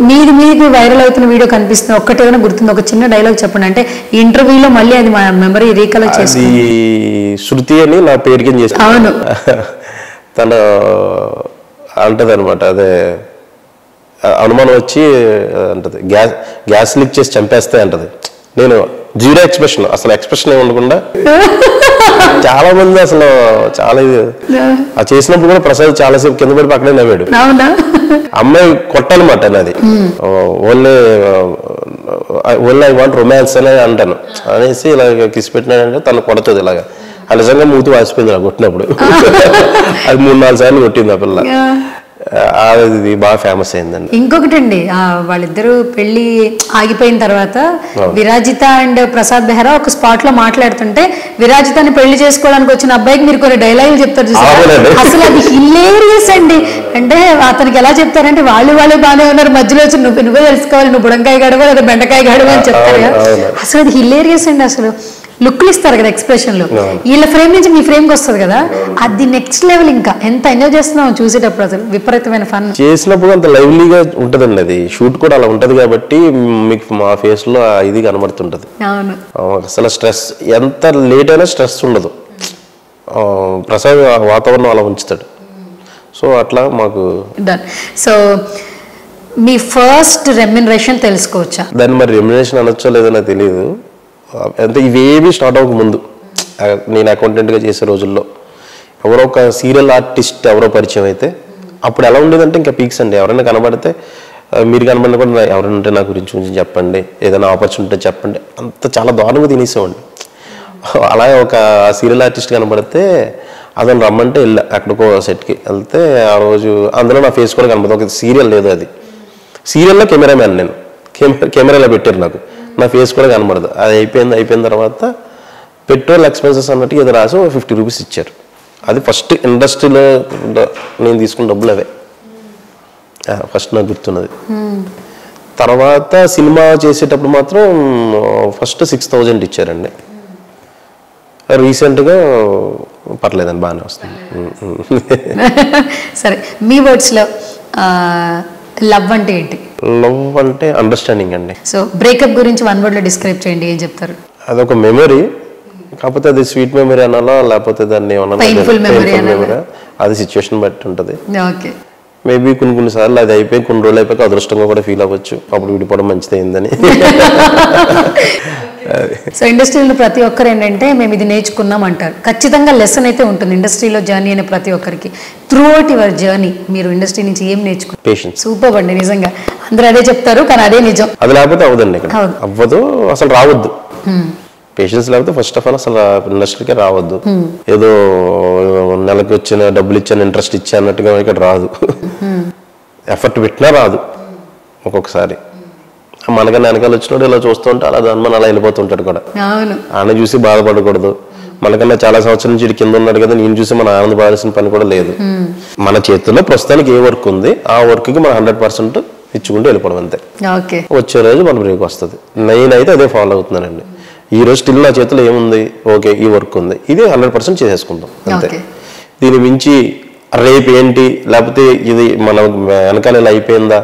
మీది వైరల్ అవుతున్న వీడియో కనిపిస్తుంది, ఒక్కటేమైనా గుర్తుంది? ఒక చిన్న డైలాగ్ చెప్పండి, అంటే ఇంటర్వ్యూలో మళ్ళీ అది మా మెమరీ రీకలెక్ట్ చేసి. శృతి అని నా పేరు కింద చేసి తన అంటది అనమాట, అదే అనుమానం వచ్చి అంటది గ్యాస్ లీక్ చేసి చంపేస్తే అంటది. నేను జీరో ఎక్స్ప్రెషన్, అసలు ఎక్స్ప్రెషన్ ఏమి ఉండకుండా చాలా మంది అసలు చాలా అది చేసినప్పుడు కూడా ప్రసాద్ చాలాసేపు కింద పడి పక్కనే నవ్వాడు. అమ్మాయి కొట్టాలన్నమాట నాది, ఓన్లీ ఐ వాంట్ రొమాన్స్ అని అంటాను అనేసి ఇలాగ కిసి పెట్టినాడంటే తను కొడుతుంది ఇలాగా. ఆ నిజంగా మూతి వాసిపోయింది నాకు కొట్టినప్పుడు. అది 3-4 సార్లు కొట్టింది ఆ పిల్ల. అది బాగా ఫేమస్ అయిందండి. ఇంకొకటి అండి, వాళ్ళిద్దరూ పెళ్లి ఆగిపోయిన తర్వాత విరాజిత అండ్ ప్రసాద్ బెహ్రా ఒక స్పాట్ లో మాట్లాడుతుంటే విరాజితాని పెళ్లి చేసుకోవడానికి వచ్చిన అబ్బాయికి మీరు కొన్ని డైలాగులు చెప్తారు చూసారా, అసలు అది హిలేరియస్ అండి. అంటే అతనికి ఎలా చెప్తారంటే వాళ్ళే బాగానే ఉన్నారు, మధ్యలో వచ్చి నువ్వే తెలుసుకోవాలి, నువ్వు బుడంకాయ గడవ లేదా బెండకాయ గడవ అని చెప్తారు. అసలు అది హిలేరియస్ అండి. అసలు లుక్లు ఇస్తారు కదా ఎక్స్ప్రెషన్లు, వీళ్ళ ఫ్రేమ్ నుంచి మీ ఫ్రేమ్కి వస్తుంది కదా, అది నెక్స్ట్ లెవెల్. ఇంకా ఎంత ఎంజాయ్ చేస్తున్నాం చూసేటప్పుడు, అసలు విపరీతమైన ఫన్ చేసినప్పుడు అంత లైవ్లీగా ఉంటదండి. అది షూట్ కూడా అలా ఉంటది కాబట్టి మీకు మా ఫేస్ లో ఇది కనబడుతుంటది. అసలు స్ట్రెస్ ఎంత లేట్ అయినా స్ట్రెస్ ఉండదు. ప్రసాద్ వాతావరణం అలా ఉంచుతాడు. సో అట్లా మాకు. సో మీ ఫస్ట్ రెమ్యునరేషన్ తెలుసుకోవచ్చా? దాన్ని మరి రెమ్యునరేషన్ అనొచ్చో లేదో నాకు తెలియదు. అంటే ఇవేవి స్టార్ట్ అవ్వక ముందు నేను అకౌంటెంట్గా చేసే రోజుల్లో ఎవరో ఒక సీరియల్ ఆర్టిస్ట్ ఎవరో పరిచయం అయితే అప్పుడు ఎలా ఉండేదంటే ఇంకా పీక్స్ అండి. ఎవరైనా కనబడితే మీరు కనబడిన కూడా ఎవరైనా ఉంటే నా గురించి కొంచెం చెప్పండి, ఏదైనా ఆపర్చునిటీ చెప్పండి, అంత చాలా దారుణంగా తినేసేవాడిని. అలాగే ఒక సీరియల్ ఆర్టిస్ట్ కనబడితే అతను రమ్మంటే వెళ్ళా అక్కడికో సెట్కి వెళ్తే ఆ రోజు అందులో నా ఫేస్ కూడా కనపడదు. ఒక సీరియల్ లేదు, అది సీరియల్లో కెమెరామ్యాన్ నేను, కెమెరాలో పెట్టారు నాకు, నా ఫేస్ కూడా కనబడదు. అది అయిపోయిన తర్వాత పెట్రోల్ ఎక్స్పెన్సెస్ అన్నట్టు ఏదో రాసి 50 రూపీస్ ఇచ్చారు. అది ఫస్ట్ ఇండస్ట్రీలో నేను తీసుకున్న డబ్బులు అవే, ఫస్ట్ నాకు గుర్తున్నది. తర్వాత సినిమా చేసేటప్పుడు మాత్రం ఫస్ట్ 6000 ఇచ్చారండి. రీసెంట్గా పర్లేదండి, బాగానే వస్తుంది. సరే, మీ వర్డ్స్లో లవ్ అంటే ఏంటి? లవ్ అంటే అండర్స్టాండింగ్ అండి. సో బ్రేకప్ గురించి 1 వర్డ్లో డిస్క్రైబ్ చేయండి, ఏం చెప్తారు? అదొక మెమరీ, కాకపోతే అది స్వీట్ మెమరీ అనాలా లేకపోతే దాన్ని పెయిన్ఫుల్ మెమరీ, అది సిచ్యువేషన్ బట్టి ఉంటుంది. ఓకే, మేబీ కొన్నిసార్లు అది అయిపోయి కొన్ని రోజులు అయిపోయి అదృష్టంగా కూడా ఫీల్ అవ్వచ్చు, అప్పుడు విడిపోవడం మంచిదైందని. సో ఇండస్ట్రీలో ప్రతి ఒక్కరు ఏంటంటే మేము ఇది నేర్చుకున్నాం అంటారు. ఖచ్చితంగా లెసన్ అయితే ఉంటుంది ఇండస్ట్రీలో జర్నీ అనే ప్రతి ఒక్కరికి. త్రూ అవుట్ యువర్ జర్నీ మీరు ఇండస్ట్రీ నుంచి ఏం నేర్చుకున్నారు? పేషెన్స్. సూపర్ అండి, నిజంగా అందరూ అదే చెప్తారు, కానీ అదే నిజం. అది లేకపోతే అవదండి, ఇక్కడ అవ్వదు, అసలు రావద్దు. పేషెన్స్ లేకపోతే ఫస్ట్ ఆఫ్ ఆల్ అసలు ఇండస్ట్రీకే రావద్దు. ఏదో నెలకు వచ్చిన డబ్బులు ఇచ్చాను, ఇంట్రెస్ట్ ఇచ్చా అన్నట్టుగా ఇక్కడ రాదు. ఎఫర్ట్ పెట్టినా రాదు. ఒక్కొక్కసారి మనకన్నా వెనకాల వచ్చినప్పుడు ఇలా చూస్తూ ఉంటే అలా దాని అలా వెళ్ళిపోతుంటాడు కూడా. ఆయన చూసి బాధపడకూడదు. మనకన్నా చాలా సంవత్సరం నుంచి కింద ఉన్నాడు కదా, నేను చూసి మన ఆనందపడాల్సిన పని కూడా లేదు. మన చేతుల్లో ప్రస్తుతానికి ఏ వర్క్ ఉంది ఆ వర్క్ కి మనం 100% ఇచ్చుకుంటూ వెళ్ళిపోవడం అంతే. వచ్చే రోజు మన బ్రేక్ వస్తుంది. నేనైతే అదే ఫాలో అవుతున్నానండి. ఈ రోజు స్టిల్ నా చేతిలో ఏముంది, ఓకే ఈ వర్క్ ఉంది, ఇది 100% చేసేసుకుందాం అంతే. దీని మించి రేపు ఏంటి, లేకపోతే ఇది మన వెనకాల ఇలా అయిపోయిందా,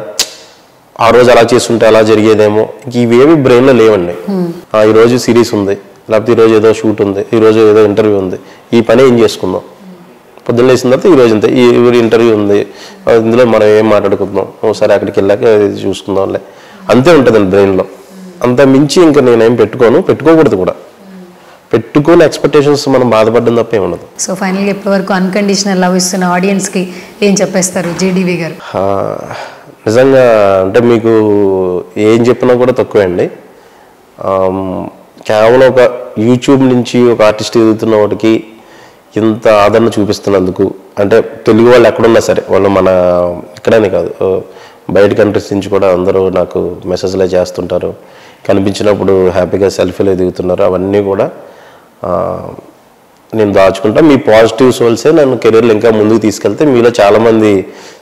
ఆ రోజు అలా చేస్తుంటే అలా జరిగేదేమో, ఇవేమి బ్రెయిన్లో లేవండి. ఈ రోజు సిరీస్ ఉంది, లేకపోతే ఈరోజు ఏదో షూట్ ఉంది, ఈరోజు ఏదో ఇంటర్వ్యూ ఉంది, ఈ పని ఏం చేసుకుందాం. పొద్దున్న లేచిన తర్వాత ఈ రోజు అంతే, ఈ ఇంటర్వ్యూ ఉంది, ఇందులో మనం ఏం మాట్లాడుకుందాం, ఒకసారి అక్కడికి వెళ్ళాక చూసుకుందాంలే, అంతే ఉంటుందండి బ్రెయిన్లో. అంత మించి ఇంకా నేనేం పెట్టుకోకూడదు కూడా. పెట్టుకుని ఎక్స్పెక్టేషన్స్ మనం బాధపడడం తప్ప ఏముండదు. సో ఫైనల్గా ఇప్పటివరకు అన్కండిషనల్ లవ్ ఇస్తున్న ఆడియన్స్కి ఏం చెప్పేస్తారు జేడీవీ గారు? నిజంగా అంటే మీకు ఏం చెప్పినా కూడా తక్కువే అండి. కేవలం ఒక యూట్యూబ్ నుంచి ఒక ఆర్టిస్ట్ ఎదుగుతున్న వాడికి ఇంత ఆదరణ చూపిస్తున్నందుకు, అంటే తెలుగు వాళ్ళు ఎక్కడున్నా సరే, వాళ్ళు మన ఇక్కడనే కాదు బయట కంట్రీస్ నుంచి కూడా అందరూ నాకు మెసేజ్లే చేస్తుంటారు. కనిపించినప్పుడు హ్యాపీగా సెల్ఫీలు దిగుతున్నారు. అవన్నీ కూడా నేను దాచుకుంటా. మీ పాజిటివ్ సోల్సే నన్ను కెరీర్లో ఇంకా ముందుకు తీసుకెళ్తే, మీలో చాలామంది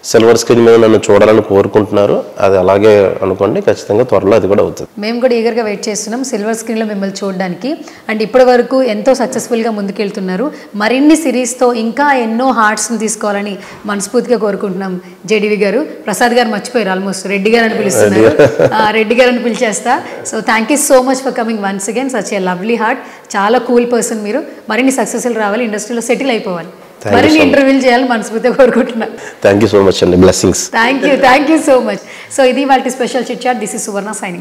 సిల్వర్ స్క్రీన్ మీద నన్ను చూడాలని కోరుకుంటున్నారు. అది అలాగే అనుకోండి, ఖచ్చితంగా త్వరలో అది కూడా అవుతుంది. మేము కూడా ఈగర్గా వెయిట్ చేస్తున్నాం సిల్వర్ స్క్రీన్లో మిమ్మల్ని చూడడానికి. అండ్ ఇప్పటి వరకు ఎంతో సక్సెస్ఫుల్గా ముందుకెళ్తున్నారు. మరిన్ని సిరీస్తో ఇంకా ఎన్నో హార్ట్స్ని తీసుకోవాలని మనస్ఫూర్తిగా కోరుకుంటున్నాం. జేడీవీ గారు, ప్రసాద్ గారు మర్చిపోయారు, ఆల్మోస్ట్ రెడ్డి గారు అని పిలుస్తున్నారు, రెడ్డి గారు అని పిలిచేస్తా. So thank you so much for coming once again. Such a lovely heart, చాలా కూల్ పర్సన్ మీరు. మరిన్ని సక్సెస్ఫుల్ రావాలి, ఇండస్ట్రీలో సెటిల్ అయిపోవాలి, మరిన్ని ఇంటర్వ్యూలు చేయాలి మనస్ఫూర్తిగా కోరుకుంటున్నాను. థ్యాంక్ యూ సో మచ్ అండి, blessings. Thank you so much. So ఇది వాళ్ళ special chit chat. This is Suvarna signing.